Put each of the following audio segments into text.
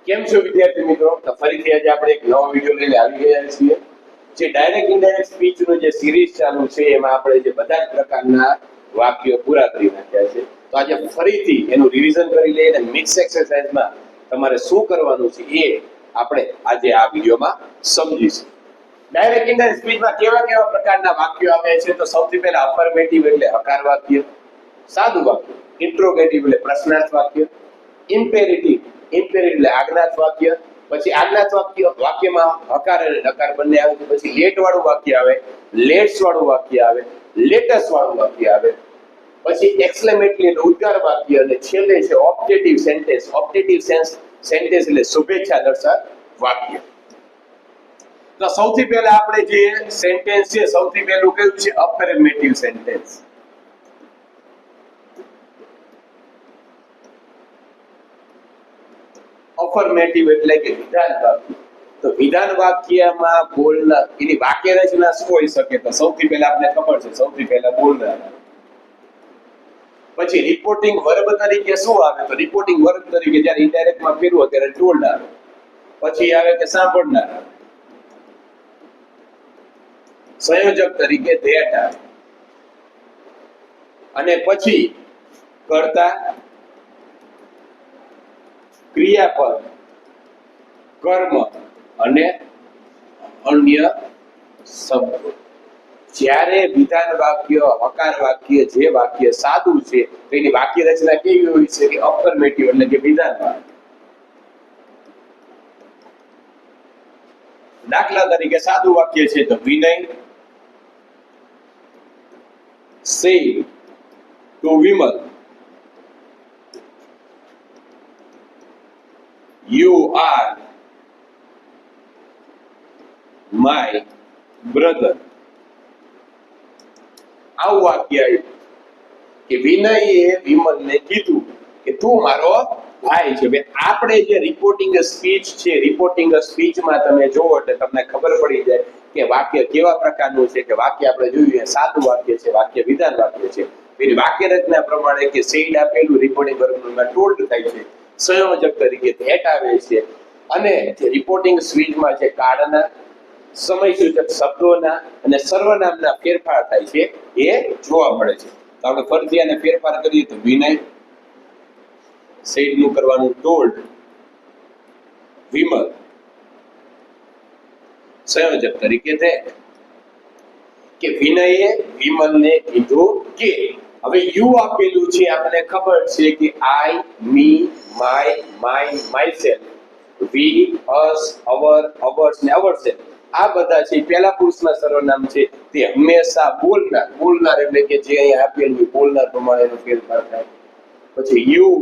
કેમ છો વિદ્યાર્થી મિત્રો? તો ફરીથી આજે આપણે એક નવો વિડિયો લઈને આવી ગયા છીએ. જે ડાયરેક્ટ ઇનડાયરેક્ટ સ્પીચ નો જે સિરીઝ ચાલુ છે એમાં આપણે જે બધા જ પ્રકારના વાક્યો પૂરા કરી નાખ્યા છે. તો આજે ફરીથી એનું રિવિઝન કરી લઈએ અને મિક્સ એક્સરસાઇઝમાં તમારે શું કરવાનું છે એ આપણે આજે આ વિડિયોમાં સમજીશું. ડાયરેક્ટ ઇનડાયરેક્ટ સ્પીચમાં કેવા કેવા પ્રકારના વાક્યો આવે છે? તો સૌથી પહેલા અફર્મેટિવ એટલે હકાર વાક્ય, સાદું વાક્ય, ઇન્ટ્રોગેટિવ એટલે પ્રશ્નાર્થ વાક્ય, ઇમ્પેરેટિવ એટલે આજ્ઞાર્થ વાક્ય, પછી આજ્ઞાર્થ વાક્યમાં હકાર અને નકાર બંને આવે છે, પછી લેટ વાળું વાક્ય આવે, લેટ્સ વાળું વાક્ય આવે, લેટસ વાળું વાક્ય આવે, પછી એક્સક્લેમેટરી એટલે ઉદ્ગાર વાક્ય, અને છેલ્લે છે ઓપ્ટેટિવ સેન્ટેન્સ. ઓપ્ટેટિવ સેન્ટેન્સ એટલે શુભેચ્છા દર્શક વાક્ય. તો સૌથી પહેલા આપણે જે સેન્ટેન્સ છે સૌથી પહેલું કયું છે? Affirmative sentence. અફર્મેટિવ એટલે કે વિધાન વાક્ય. તો વિધાન વાક્યમાં બોલનાર એની વાક્ય રચના શું હોઈ શકે? તો સૌથી પહેલા આપણે ખબર છે સૌથી પહેલા બોલનાર. પછી રિપોર્ટિંગ વર્બ તરીકે શું આવે? તો રિપોર્ટિંગ વર્બ તરીકે જ્યારે ઇનડાયરેક્ટ માં ફેરવો ત્યારે ટોલ્ડ આવે. પછી આવે કે સાંભળનાર. સંયોજક તરીકે ધેટ આવે. અને પછી કર્તા, ક્રિયાપદ, કર્મ અને અન્ય શબ્દો. જ્યારે વિધાન વાક્ય, હકાર વાક્ય, જે વાક્ય સાદું છે તેની વાક્ય રચના કેવી હોય છે? કે અફર્મેટિવ એટલે કે વિધાન વાક્ય. દાખલા તરીકે સાદું વાક્ય છે તો વિનય said to Vimal, you are my brother. આવું વાક્ય આવ્યું કે વિનયે વિમલને કીધું કે તું મારો ભાઈ છે. આપણે જે રિપોર્ટિંગ સ્પીચ છે, રિપોર્ટિંગ સ્પીચમાં તમે જોવો એટલે તમને ખબર પડી જાય કે વાક્ય કેવા પ્રકારનું છે. કે વાક્ય આપણે જોયું સાદું વાક્ય છે, વાક્ય વિધાન વાક્ય છે. એની વાક્ય રચના પ્રમાણે કે સેડ આપેલું રિપોર્ટિંગ વર્બમાં ટોલ્ડ થાય છે, સંયોજક તરીકે ધેટ આવે છે, અને જે રિપોર્ટિંગ સ્પીચમાં છે કાળના, સમયસૂચક શબ્દોના અને સર્વનામના ફેરફાર થાય છે એ જોવા મળે છે. તો આપણે ફરીથી આને ફેરફાર કરીએ તો વિનય સેડ નું કરવાનું ટોલ્ડ, વિમલ સંયોજક તરીકે ધેટ. કે વિનયે વિમલને કીધું કે, હવે યુ આપેલું છે આપણને ખબર છે કે I, me, my, mine, myself, we, us, our, ours ને અવરસેલ્ફ. આ બધા છે પહેલા પુરુષના સર્વનામ છે. તે હંમેશા બોલનાર એટલે કે જે અહીંયા આપેલું બોલનાર પ્રમાણેનો ફેરફાર થાય. પછી યુ,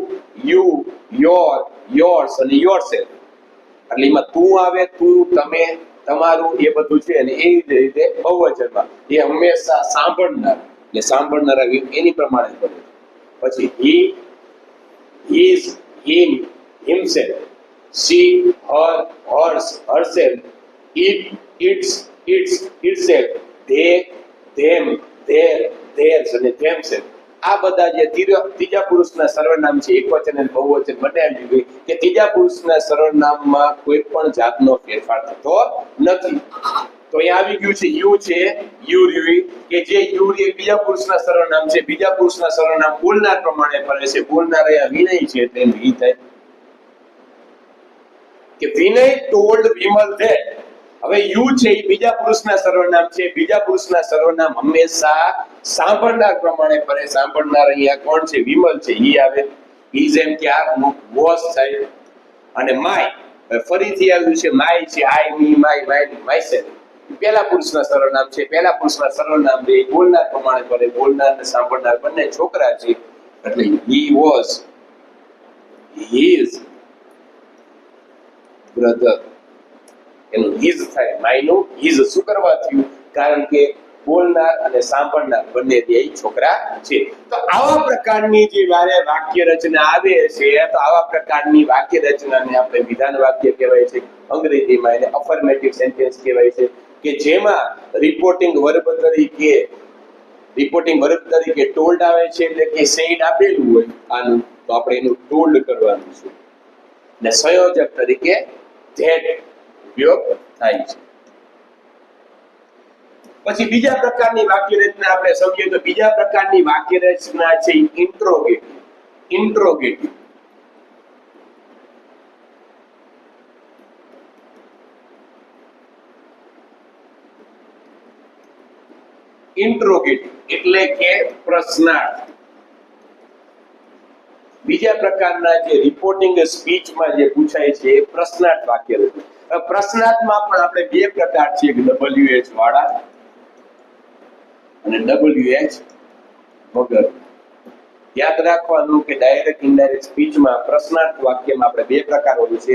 યોર, યોર્સ અને યોરસેલ્ફ. એટલે એમાં તું આવે, તું, તમે, તમારું એ બધું છે. અને એ રીતે બહુવચનમાં એ હંમેશા સાંભળનાર એટલે સાંભળનારા એની પ્રમાણે બને. પછી he, his, him, himself, she, her, hers, herself, it, its, itself, they, them, their, theirs અને themselves. આ બધા જે ત્રીજા પુરુષના સર્વનામ છે, એકવચન અને બહુવચન બંને આવી ગયું કે ત્રીજા પુરુષના સર્વનામમાં કોઈ પણ જાતનો ફેરફાર થતો નથી. તો અહીંયા આવી ગયું છે યુ છે, યુરી, કે જે યુરી બીજા પુરુષના સર્વનામ છે. બીજા પુરુષના સર્વનામ બોલનાર પ્રમાણે ફરે છે. બોલનાર અહીંયા વિનય છે એટલે એમ ઈ થાય કે વિનય ટોલ્ડ વિમલ ધેટ. હવે યુ છે એ બીજા પુરુષના સર્વનામ છે. બીજા પુરુષના સર્વનામ હંમેશા સાંભળનાર પ્રમાણે ફરે. સાંભળનાર અહીંયા કોણ છે? વિમલ છે. ઈ આવે. ઈઝ એમ કે આ વોઝ થાય. અને માય ફરીથી આવ્યું છે માય છે. આઈ, મી, માય, માય, માયસેલ્ફ. પહેલા પુરુષના સર્વનામ છે. પહેલા પુરુષના સર્વનામ બે બોલનાર પ્રમાણે ફરે. બોલનાર અને સાંભળનાર બંને છોકરા છે. એટલે હી વોઝ હિઝ બ્રધર. એનું હિઝ થાય. માયનું હિઝ શું કરવા થયું? કારણ કે બોલનાર અને સાંભળનાર બંને બે છોકરા છે. તો આવા પ્રકારની જે વાક્ય રચના આવે છે, તો આવા પ્રકારની વાક્ય રચનાને આપણે વિધાન વાક્ય કહેવાય છે. અંગ્રેજીમાં એને અફર્મેટિવ સેન્ટેન્સ કહેવાય છે. કે જેમાં રિપોર્ટિંગ વર્બ તરીકે ટોલ્ડ આવે છે. એટલે કે સેડ આપેલું હોય આનું, તો આપણે એનું ટોલ્ડ કરવાનું છે. ને સંયોજક તરીકે ધેટ ઉપયોગ થાય છે. પછી બીજા પ્રકારની વાક્ય રચના આપણે સમજીએ તો બીજા પ્રકારની વાક્ય રચના છે ઇન્ટ્રોગેટિવ. ઇન્ટ્રોગેટિવ ઇન્ટ્રોગેટિવ એટલે કે પ્રશ્નાર્થ. બીજા પ્રકારના જે રિપોર્ટિંગ સ્પીચમાં જે પૂછાય છે એ પ્રશ્નાર્થ વાક્ય રચના. પ્રશ્નાર્થમાં પણ આપણે બે પ્રકાર છે, WH વાળા અને WH વગર. યાદ રાખવાનું કે ડાયરેક્ટ ઇનડાયરેક્ટ સ્પીચમાં પ્રશ્નાર્થ વાક્યમાં આપણે બે પ્રકાર હોય છે,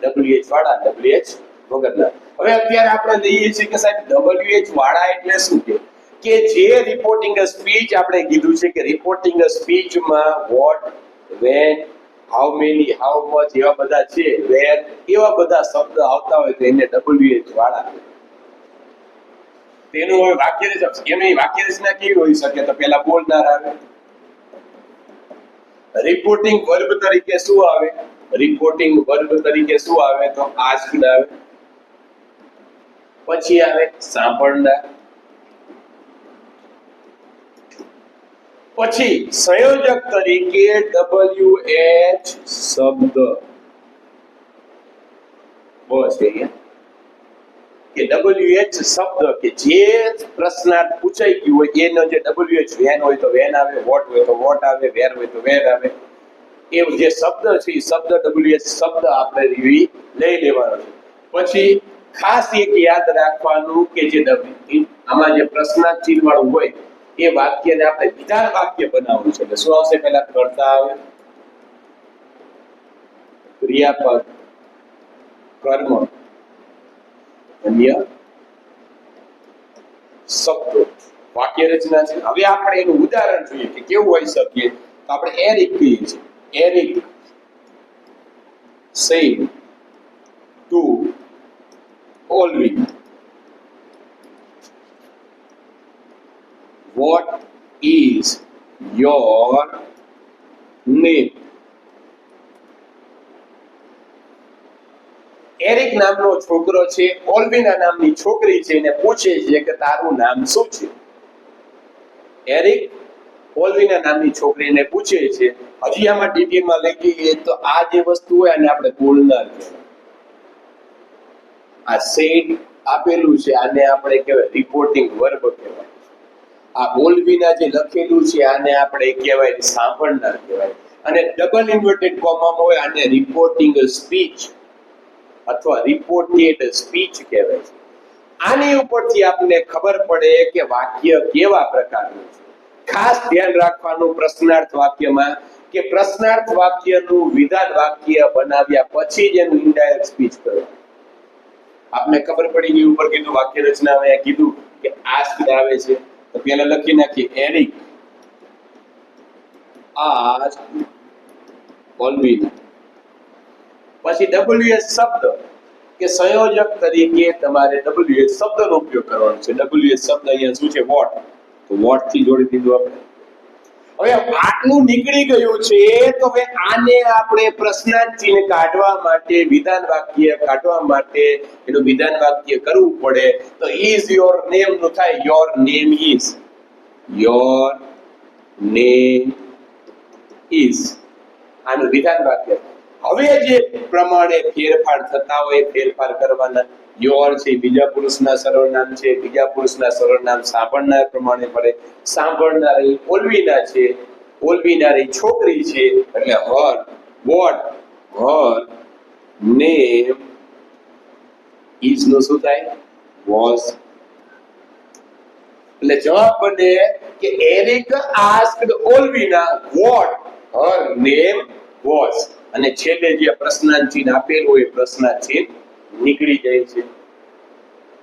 WH વાળા WH વગરના. હવે અત્યારે આપણે લઈએ છીએ કે સાહેબ WH વાળા એટલે શું કે જે રિપોર્ટિંગ સ્પીચ આપણે કીધું છે કે રિપોર્ટિંગ સ્પીચમાં what, when, how many, how much એવા બધા છે, વેર એવા બધા શબ્દ આવતા હોય તો એને WH વાળા. તેનું હવે વાક્ય રચના એની વાક્ય રચના કેવી હોઈ શકે તો પહેલા બોલનાર આવે. રિપોર્ટિંગ વર્બ તરીકે શું આવે? રિપોર્ટિંગ વર્બ તરીકે શું આવે તો આસ્ક્ડ આવે. પછી આવે સાંભળનાર. પછી સંયોજક તરીકે WH શબ્દ. બસ અહીંયા કે WH શબ્દ કે જે પ્રશ્નાર્થ પૂછાઈ ગયું હોય એનો જે WH વેન હોય તો વેન આવે, વોટ હોય તો વોટ આવે, વેર હોય તો વેર આવે. એ જે શબ્દ છે એ શબ્દ WH શબ્દ આપણે લઈ લેવાનો છે. પછી ખાસ એક યાદ રાખવાનું કે જે આમાં જે પ્રશ્નાર્થ ચિહ્ન વાળું હોય એ વાક્યને આપણે વિધાન વાક્ય બનાવવું છે. એટલે શું આવશે? પહેલા કર્તા આવે, ક્રિયાપદ, કર્મ, અન્ય શબ્દો. વાક્ય રચના છે. હવે આપણે એનું ઉદાહરણ જોઈએ કે કેવું હોઈ શકે. તો આપણે એરિક કહીએ છીએ. Eric said to Olvin, what is your name? Eric નામનો છોકરો છે, ઓલ્વિના નામની છોકરી છે એને પૂછે છે કે તારું નામ શું છે. એરિક ઓલ્વિના નામની છોકરીને પૂછે છે. હજી આમાં ડિટેલમાં લઈ જઈએ તો આ જે વસ્તુ હોય આને આપણે બોલનાર કહેવાય. આ સેડ આપેલું છે આને આપણે કહેવાય રિપોર્ટિંગ વર્બ કહેવાય. આ ઓલ્વિના જે લખેલું છે આને આપણે કહેવાય સાંભળનાર કહેવાય. અને ડબલ ઇન્વર્ટેડ કોમામાં હોય આને રિપોર્ટિંગ સ્પીચ અથવા રિપોર્ટેડ સ્પીચ કહેવાય છે. આની ઉપરથી આપણને ખબર પડે કે વાક્ય કેવા પ્રકારનું છે. ખાસ ધ્યાન રાખવાનું પ્રશ્નાર્થ વાક્યમાં કે પ્રશ્નાર્થ વાક્યનું વિધાન વાક્ય બનાવ્યા પછી જ એનું ઇનડાયરેક્ટ સ્પીચ કરવાનું. આપને ખબર પડી ગઈ ઉપર કીધું વાક્ય રચના અહીંયા કીધું કે આસ્ક્ડ આવે છે તો પહેલા લખી નાખીએ એરિક આસ્ક્ડ ઓલ્વિન. પછી WH શબ્દ કે સંયોજક તરીકે તમારે WH શબ્દનો ઉપયોગ કરવાનો છે. WH શબ્દ અહીંયા શું છે? વોટ. તો વોટ થી જોડી દીધું આપણે. હવે આટલું નીકળી ગયું છે તો હવે આને આપણે પ્રશ્નાર્થ ચિહ્ન કાઢવા માટે વિધાન વાક્ય કાઢવા માટે એનું વિધાન વાક્ય કરવું પડે તો ઇઝ યોર નેમ નું થાય your name is. Your name is આનું વિધાન વાક્ય. હવે જે પ્રમાણે ફેરફાર થતા હોય ફેરફાર કરવાના. યોર છે બીજા પુરુષના સર્વનામ છે, બીજા પુરુષના સર્વનામ સાંભળનાર પ્રમાણે પડે. સાંભળનાર એ ઓલ્વિના છે, ઓલ્વિના એ છોકરી છે એટલે her. What her name is નું શું થાય? વોઝ. એટલે જવાબ બને કે Eric asked Olvina what her name was. અને છેલ્લે જે પ્રશ્નાર્થ ચિહ્ન આપેલું હોય પ્રશ્નાર્થ ચિહ્ન નીકળી જાય છે.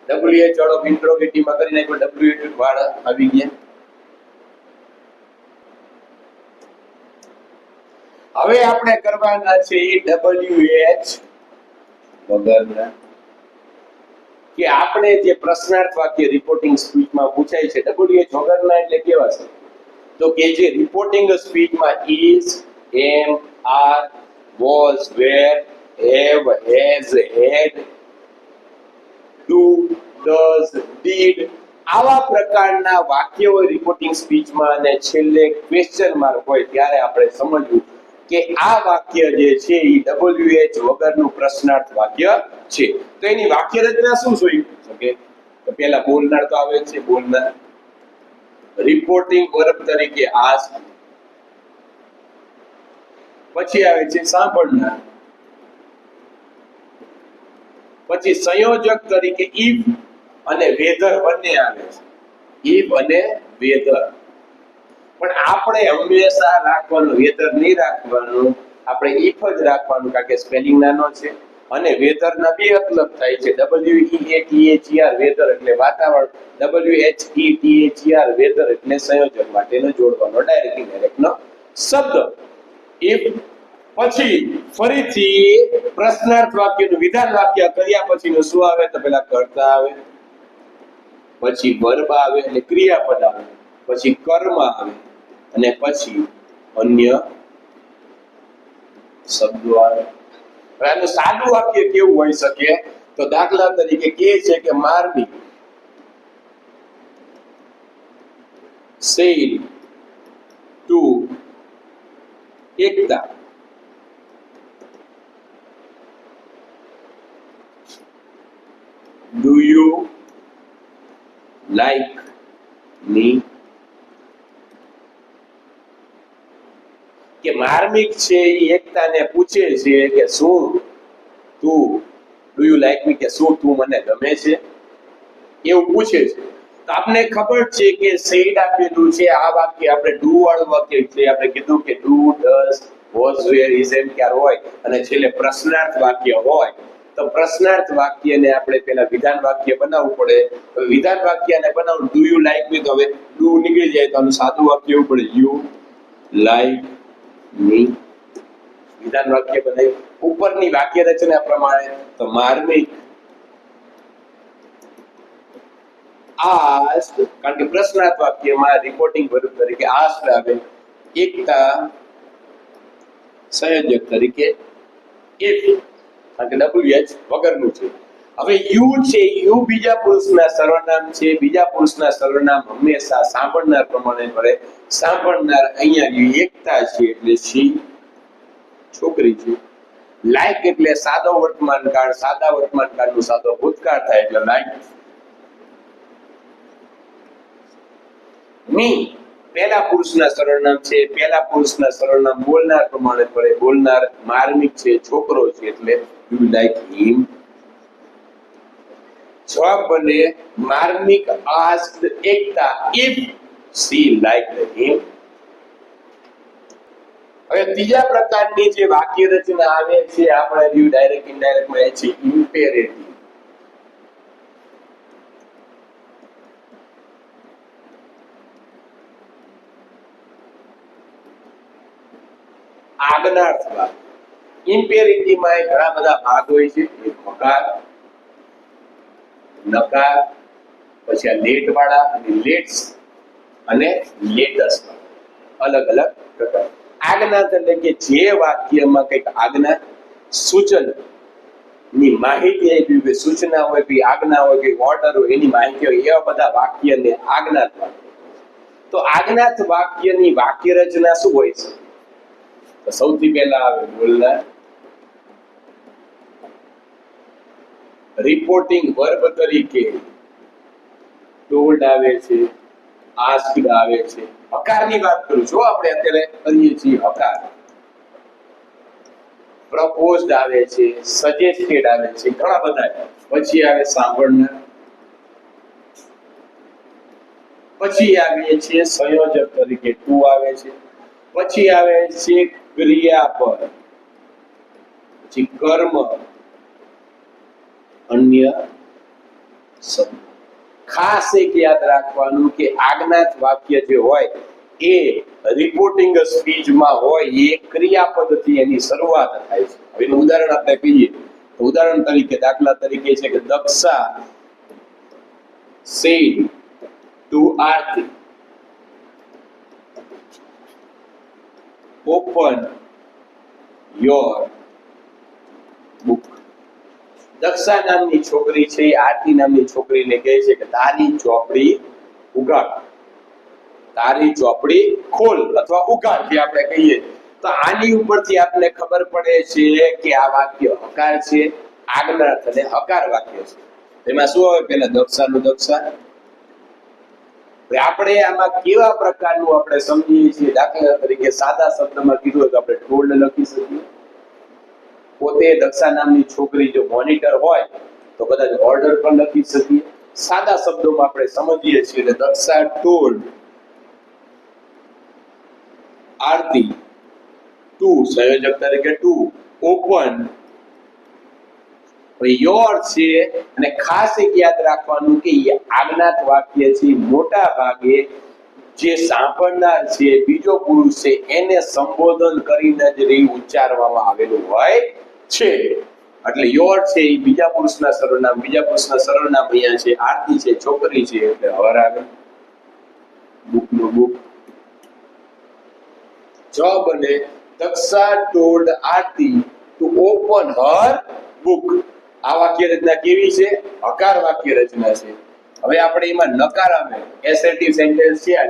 WH વાળો ઇન્ટ્રોગેટિવ માં કરી નાખ્યો. WH વાળા આવી ગયા. હવે આપણે કરવાના છે WH વગરના. કે આપણે જે પ્રશ્નાર્થ વાક્ય રિપોર્ટિંગ સ્પીચમાં પૂછાય છે WH વગરના એટલે કેવા છે? તો કે જે રિપોર્ટિંગ સ્પીચમાં is, am, are, was, were have, has, had, do, does, did આવા પ્રકારના વાક્યો રિપોર્ટિંગ સ્પીચમાં અને છેલ્લે ક્વેશ્ચન માર્ક હોય ત્યારે આપણે સમજવું કે આ વાક્ય જે છે એ WH વગરનું પ્રશ્નાર્થ વાક્ય છે. તો એની વાક્ય રચના શું હોઈ શકે? તો પહેલા બોલનાર તો આવે છે, બોલનાર. રિપોર્ટિંગ વર્બ તરીકે આસ્ક, પછી આવે છે સાંભળનાર, પછી સંયોજક તરીકે if અને વેધર બંને આવે છે. if અને વેધર, પણ આપણે હંમેશા રાખવાનું વેધર નહીં રાખવાનું, આપણે if જ રાખવાનું, કારણ કે સ્પેલિંગ નાનો છે અને વેધર ના બે મતલબ થાય છે. WEATHER વેધર એટલે વાતાવરણ, WHETHER વેધર એટલે સંયોજક માટેનો જોડવાનો ડાયરેક્ટ ઇનડાયરેક્ટ નો શબ્દ. if પછી ફરીથી પ્રશ્નાર્થ વાક્યનું વિધાન વાક્ય કર્યા પછીનું શું આવે? તો પેલા કર્તા આવે, પછી વર્બ આવે એટલે ક્રિયાપદ આવે, પછી કર્મ આવે અને પછી અન્ય શબ્દો આવે. હવે આનું સાદું વાક્ય કેવું હોઈ શકે? તો દાખલા તરીકે કહે છે કે માર્મી said to Ekta, do you like me? કે માર્મિક છે એ એકતાને પૂછે છે કે શું તું, ડુ યુ લાઈક મી, કે શું તું મને ગમે છે, એવું પૂછે છે. તો આપને ખબર છે કે સેડ આપેલું છે, આ વાક્ય આપણે ડુ વાળું વાક્ય છે. આપણે કીધું કે do, does, was, were, is am ક્યાર હોય અને છેલ્લે પ્રશ્નાર્થ વાક્ય હોય. તો પ્રશ્નાર્થ વાક્યને આપણે પહેલા વિધાન વાક્ય બનાવવું પડે. તો વિધાન વાક્યને બનાવવું, ડુ યુ લાઈક મી, તો હવે ડુ નીકળી જાય તો આનું સાદું વાક્ય એવું પડે, યુ લાઈક મી. વિધાન વાક્ય બનાવ્યું. ઉપરની વાક્ય રચના પ્રમાણે તો માર્મિક asked, કારણ કે પ્રશ્નાર્થ વાક્યમાં રિપોર્ટિંગ વર્બ તરીકે asked આવે, એકતા સંયોજક તરીકે if, કારણ કે WH વગરનું છે. હવે યુ છે, યુ બીજા પુરુષના સર્વનામ છે. બીજા પુરુષના સર્વનામ હંમેશા સાંભળનાર પ્રમાણે પડે. સાંભળનાર અહીંયા એકતા છે એટલે she છોકરી છે. લાઈક એટલે સાદો વર્તમાન કાળ, સાદા વર્તમાન કાળનું સાદો ભૂતકાળ થાય એટલે લાઈક. મી પહેલા પુરુષના સર્વનામ છે. પહેલા પુરુષના સર્વનામ બોલનાર પ્રમાણે પડે. બોલનાર માર્મિક છે, છોકરો છે એટલે યુ લાઈક હિમ. જવાબ બને Marmik asked Ekta if she liked him. હવે ત્રીજા પ્રકારની જે વાક્ય રચના આવે છે આપણે વ્યૂ ડાયરેક્ટ ઇનડાયરેક્ટ માં છે ઇમ્પેરેટિવ. આજ્ઞાર્થ વાક્ય. ઇમ્પેરેટિવ માં ઘણા બધા ભાગ હોય છે. એક હકાર, નકાર, પછી આ લેટ વાળા અને લેટ્સ અને લેટસ, અલગ અલગ પ્રકાર. આજ્ઞાત એટલે કે જે વાક્યમાં કંઈક આજ્ઞા સૂચન ની માહિતી આપી હોય, સૂચના હોય કે આજ્ઞા હોય કે ઓર્ડર હોય, એની માહિતી હોય, એવા બધા વાક્યને આજ્ઞાત વાક્ય. તો આજ્ઞાત વાક્યની વાક્ય રચના શું હોય છે? તો સૌથી પહેલા આવે બોલનાર, રિપોર્ટિંગ વર્બ તરીકે ટોલ્ડ આવે છે, આસ્ક્ડ આવે છે. હકારની વાત કરું છું, આપણે અત્યારે કરીએ છીએ હકાર. પ્રપોઝડ આવે છે, સજેસ્ટેડ આવે છે, ઘણા બધા. પછી આવે સાંભળનાર, પછી આવે છે સંયોજક તરીકે ટુ આવે છે, પછી આવે છે ક્રિયાપદ, પછી કર્મ, અન્ય શબ્દ. ખાસ એક યાદ રાખવાનું કે આજ્ઞાત વાક્ય જે હોય એ રિપોર્ટિંગ સ્પીચમાં હોય એ ક્રિયાપદથી એની શરૂઆત થાય છે. હવે એનું ઉદાહરણ આપણે કહીએ તો ઉદાહરણ તરીકે દાખલા તરીકે છે કે Daksha said to Aarti, open your book. Daksha નામની છોકરી છે એ આરતી નામની છોકરીને કહે છે કે તારી ચોપડી ઉગાડ, તારી ચોપડી ખોલ અથવા ઉગાડ જે આપણે કહીએ. તો આની ઉપરથી આપણે ખબર પડે છે કે આ વાક્ય હકાર છે, આજ્ઞાર્થ અને હકાર વાક્ય છે. એમાં શું આવે? પેલા દક્ષાનું દક્ષા. આપણે આમાં કેવા પ્રકારનું આપણે સમજીએ છીએ? દાખલા તરીકે સાદા શબ્દમાં કીધું હોય તો આપણે ટોલ્ડ લખી શકીએ. પોતે દક્ષા નામની છોકરી જો મોનિટર હોય તો કદાચ ઓર્ડર પણ લખી શકીએ. સાદા શબ્દોમાં આપણે સમજીએ છીએ કે દક્ષા ટોલ્ડ આરતી ટુ, સંયોજક તરીકે ટુ ઓપન યોર છે. અને ખાસ એક યાદ રાખવાનું કે આજ્ઞાત વાક્ય છે મોટા ભાગે જે સાંભળનાર છે બીજો પુરુષ છે એને સંબોધન કરીને જ ઉચ્ચારવામાં આવેલું હોય છે. એટલે યોર છે એ બીજા પુરુષના સર્વનામ, બીજા પુરુષના સર્વનામ અહીંયા છે. આરતી છે છોકરી છે એટલે હર આવે, બુક નો બુક. જવાબ બને Daksha told Aarti to open Har book. આ વાક્ય રચના કેવી છે? હકાર વાક્ય રચના છે. હવે આપણે એમાં નકાર આવે, એસેટિવ સેન્ટેન્સ છે આ,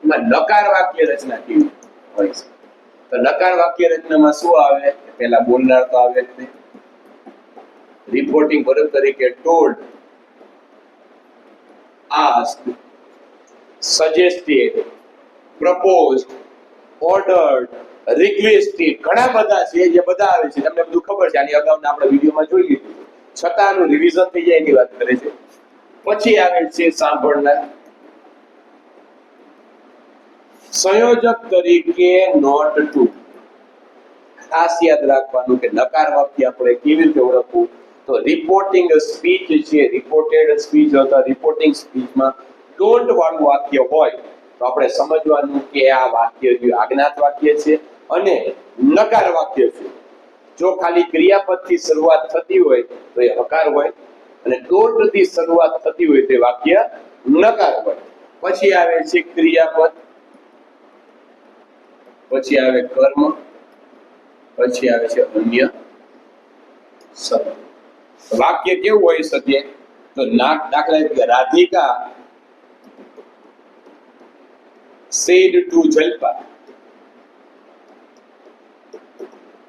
એમાં નકાર વાક્ય રચના કેવી હોય છે? તો નકાર વાક્ય રચનામાં શું આવે? પહેલા બોલનાર તો આવે જ નહીં. રિપોર્ટિંગ વર્બ તરીકે told, asked, suggested, proposed, ordered, requested, ઘણા બધા છે જે બધા આવે છે. તમને બધું ખબર છે, આની અગાઉના આપણે વિડીયોમાં જોઈ લીધું, છતાં આનું રિવિઝન થઈ જાય એની વાત કરે છે. પછી આવે છે સાંભળનાર. સંયોજક તરીકે નોટ ટુ. ખાસ યાદ રાખવાનું કે નકાર વાક્ય આપણે કેવી રીતે ઓળખવું? તો રિપોર્ટિંગ સ્પીચ છે, રિપોર્ટેડ સ્પીચ અથવા રિપોર્ટિંગ સ્પીચમાં ડોન્ટ વાળું વાક્ય હોય તો આપણે સમજવાનું કે આ વાક્ય આજ્ઞાત વાક્ય છે અને નકાર વાક્ય છે. જો ખાલી ક્રિયાપદથી શરૂઆત થતી હોય તો એ હકાર હોય, અને ડોન્ટ થી શરૂઆત થતી હોય તો વાક્ય નકાર હોય. પછી આવે છે ક્રિયાપદ, પછી આવે કર્મ, પછી આવે છે અન્ય શબ્દ. વાક્ય કેવું હોઈ શકે? તો દાખલા તરીકે રાધિકા said to જલ્પા,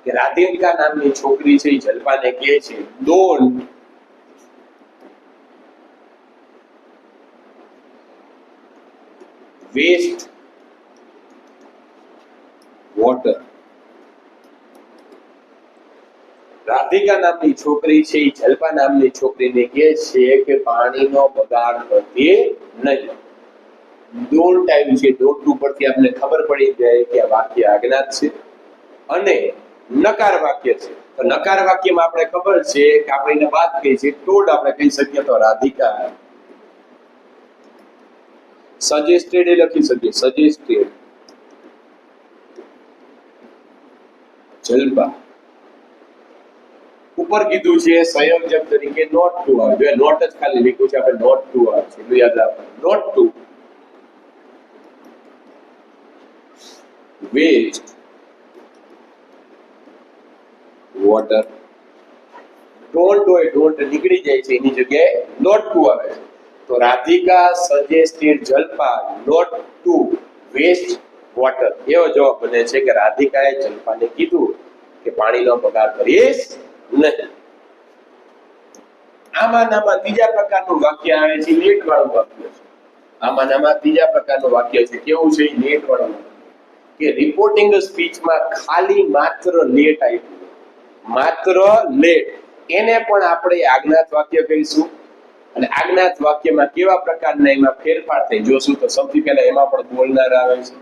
કે રાધિકા નામની છોકરી છે એ જલ્પાને કહે છે ડોન્ટ વેસ્ટ વોટર. રાધિકા નામની છોકરી છે એ જલ્પા નામની છોકરીને કહે છે કે પાણીનો બગાડ કરતી નહીં. ડોન્ટ આવ્યું છે, ડોન્ટ ઉપરથી આપણે ખબર પડી જાય કે આ વાક્ય આજ્ઞાત છે અને નકાર વાક્ય છે. તો નકાર વાક્યમાં આપણે ખબર છે કે આપણે એને વાત કહી છે ટોલ્ડ આપણે કહી શકીએ તો રાધિકા સજેસ્ટેડ એ લખી શકીએ, સજેસ્ટેડ જલ્પા. ઉપર કીધું છે સંયોજક તરીકે નોટ ટુ આવે. જો નોટ જ ખાલી લખ્યું છે આપણે નોટ ટુ આવે છે એટલું યાદ રાખવાનું. Not to waste water. Don't હોય, ડોન્ટ નીકળી જાય છે એની જગ્યાએ નોટ ટુ આવે છે. તો Radhika suggested Jalpa not to waste water. એવો જવાબ બને છે કે રાધિકાએ જલ્પાને કીધું કે પાણીનો બગાડ કરીશ નહીં. આમાં ત્રીજા પ્રકારનું વાક્ય આવે છે લેટ વાળું વાક્ય છે. આમાં ત્રીજા પ્રકારનું વાક્ય છે કેવું છે? લેટ વાળું. કે રિપોર્ટિંગ સ્પીચમાં ખાલી માત્ર લેટ આવ્યું, માત્ર લેટ, એને પણ આપણે આજ્ઞાત વાક્ય કહીશું. અને આજ્ઞાત વાક્યમાં કેવા પ્રકારના એમાં ફેરફાર થઈ જોશું. તો સૌથી પહેલા એમાં પણ બોલનાર આવે છે.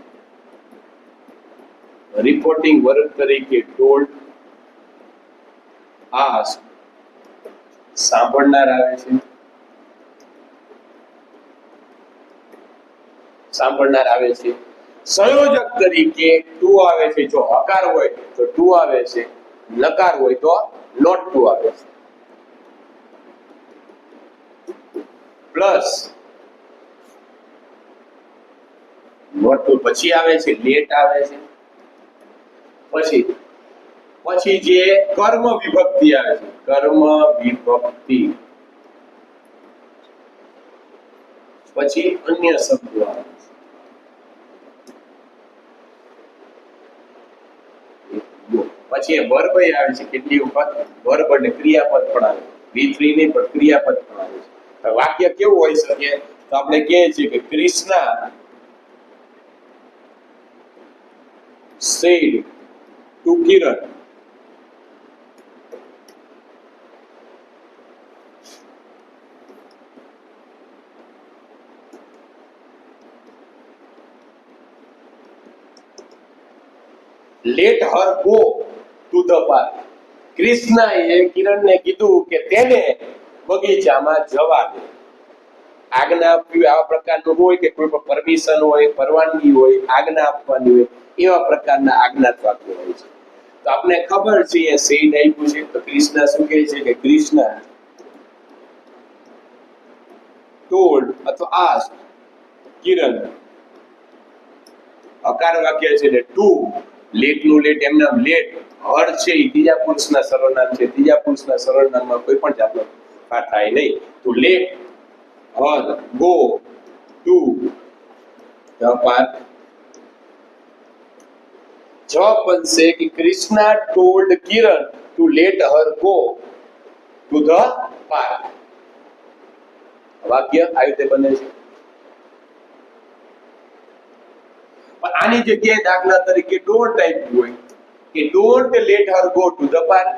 રિપોર્ટિંગ વર્બ તરીકે ટોલ્ડ, આસ્ક્ડ, સાંભળનાર આવે છે. સાંભળનાર આવે છે. સંયોજક તરીકે ટુ આવે છે. જો હકાર હોય તો ટુ આવે છે, નકાર હોય તો નોટ ટુ આવે છે. પ્લસ નોટ ટુ પછી આવે છે લેટ આવે છે. પછી પછી જે કર્મ વિભક્તિ આવે છે, કર્મ વિભક્તિ, પછી અન્ય શબ્દો આવે છે, પછી વર્બ આવે છે, કેટલી વખત વર્બ એટલે ક્રિયાપદ પણ આવે, V3 નહીં પણ ક્રિયાપદ પણ આવે છે. વાક્ય કેવું હોઈ શકે? તો આપણે કહીએ છીએ કે Krishna said to Kiran, let her go to the park. કૃષ્ણાએ કિરણને કીધું કે તેને બગીચામાં જવા દે. આજ્ઞા આપવી આવા પ્રકારનું હોય કે કોઈ પણ પરમિશન હોય, પરવાનગી હોય, આજ્ઞા આપવાની હોય, એવા પ્રકારના આજ્ઞાત વાક્યો હોય છે. તો આપણે ખબર છે એ સેડ આપ્યું છે, તો કૃષ્ણ શું કહે છે કે કૃષ્ણ told અથવા asked કિરણ, અકાર વાક્ય છે એટલે ટુ, લેટ નું લેટ એમ નામ લેટ, હર છે એ ત્રીજા પુરુષના સર્વનામ છે, ત્રીજા પુરુષના સર્વનામમાં કોઈ પણ જાતનો ફાટ થાય નહીં. તો let her go to the park. જવાબ બનશે કે Krishna told Kiran to let her go to the park. વાક્ય આ રીતે બને છે. પણ આની જગ્યાએ દાખલા તરીકે ડોન્ટ આપ્યું હોય કે don't late her go to the park,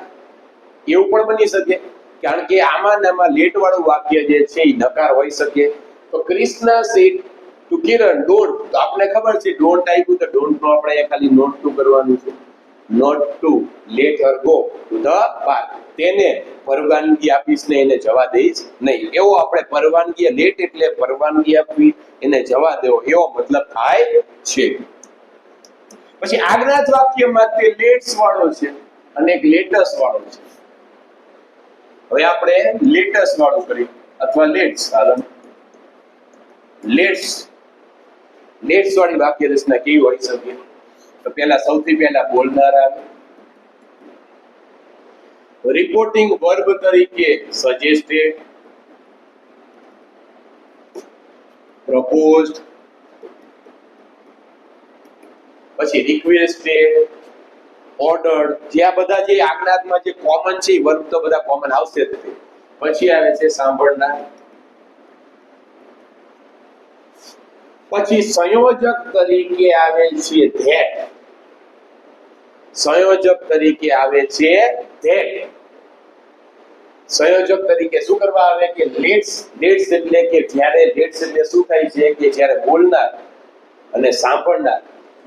એવું પણ બની શકે, કારણ કે આમાં ને આમાં લેટ વાળું વાક્ય જે છે એ નકાર હોઈ શકે. તો Krishna said to Kiran don't, તો આપણે ખબર છે ડોન્ટ આપ્યું તો ડોન્ટ નો આપણે ખાલી નોટ ટુ કરવાનું છે, not to let her go to the park, તેને પરવાનગી આપીશ ને એને જવા દઈશ નહીં, એવો આપણે પરવાનગી, લેટ એટલે પરવાનગી આપવી, એને જવા દેવો, એવો મતલબ થાય છે. પછી આજ્ઞાત વાક્યમાં તે લેટ્સ વાળો છે અને એક લેટસ વાળો છે. હવે આપણે લેટસ વાળું કરી અથવા લેટ્સ, હાલો લેટ્સ, લેટ્સ વાળી વાક્ય રચના કેવી હોઈ શકે? તો પહેલા સૌથી પહેલા બોલનાર આવે, રિપોર્ટિંગ વર્બ તરીકે સજેસ્ટેડ, પ્રપોઝડ, પછી રિક્વેસ્ટેડ, ઓર્ડર્ડ, જે આ બધા જે આજ્ઞાતમાં જે કોમન છે વર્બ તો બધા કોમન આવશે જ. પછી આવે છે સાંભળનાર, પછી સંયોજક તરીકે આવે છે ધેટ, સંયોજક તરીકે આવે છે ધેટ, સંયોજક તરીકે શું કરવા આવે કે લેટ્સ, લેટ્સ એટલે કે જ્યારે, લેટ્સ એટલે શું થાય છે કે જ્યારે બોલનાર અને સાંભળનાર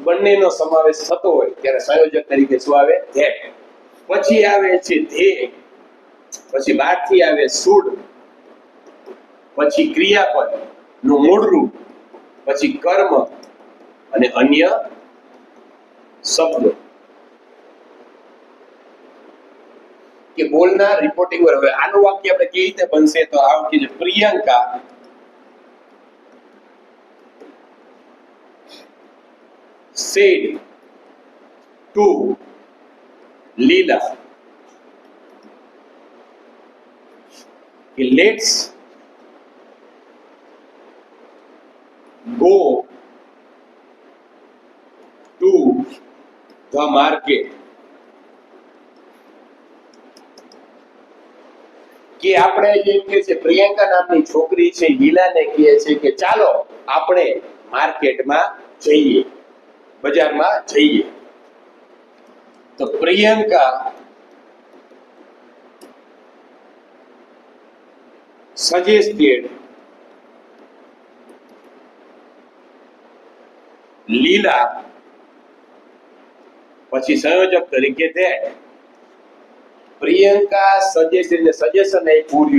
બંનેનો સમાવેશ થતો હોય ત્યારે સંયોજક તરીકે શું આવે? ધેટ. પછી આવે છે ધ્યેય, પછી બાદથી આવે શુડ, પછી ક્રિયાપદ નું મૂળ રૂપ, પછી કર્મ અને અન્ય શબ્દો. કે બોલનાર, રિપોર્ટિંગ વર્બ. હવે આનું વાક્ય આપણે કેવી રીતે બનશે? તો આ વાક્ય છે Priyanka said to Leela let's go to the market. કે આપણે જેમ કે છે પ્રિયંકા નામની છોકરી છે લીલાને કહે છે કે ચાલો આપણે માર્કેટમાં જઈએ, બજારમાં જઈએ. તો પ્રિયંકા સજેસ્ટેડ લીલા, પછી સંયોજક તરીકે ધેટ. પ્રિયંકા સજેસ્ટ એટલે સજેશન આપ્યું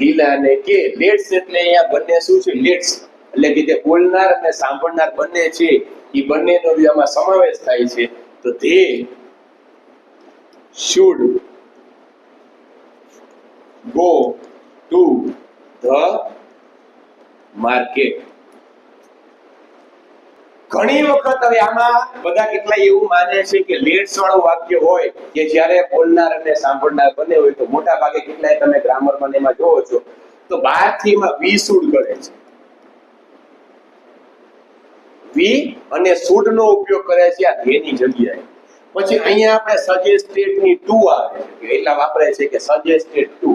લીલાને કે લેટ્સ એટલે અહીંયા બંને શું છે? લેટ્સ એટલે કે જે બોલનાર અને સાંભળનાર બંને છે એ બંનેનો આમાં સમાવેશ થાય છે. તો they should go to the market. ઘણી વખત હવે આમાં બધા કેટલાય એવું માને છે કે લેટ્સ વાળું વાક્ય હોય કે જ્યારે બોલનાર અને સાંભળનાર બંને હોય તો મોટા ભાગે કેટલાય તમે ગ્રામરમાં એમાં જોવો છો તો બહારથી એમાં વી શુડ કરે છે. વી અને શુડ નો ઉપયોગ કરે છે આ ધ્યેયની જગ્યાએ. પછી અહીંયા આપણે સજેસ્ટેડ ની ટુ આવે છે એટલા વાપરે છે કે સજેસ્ટેડ ટુ.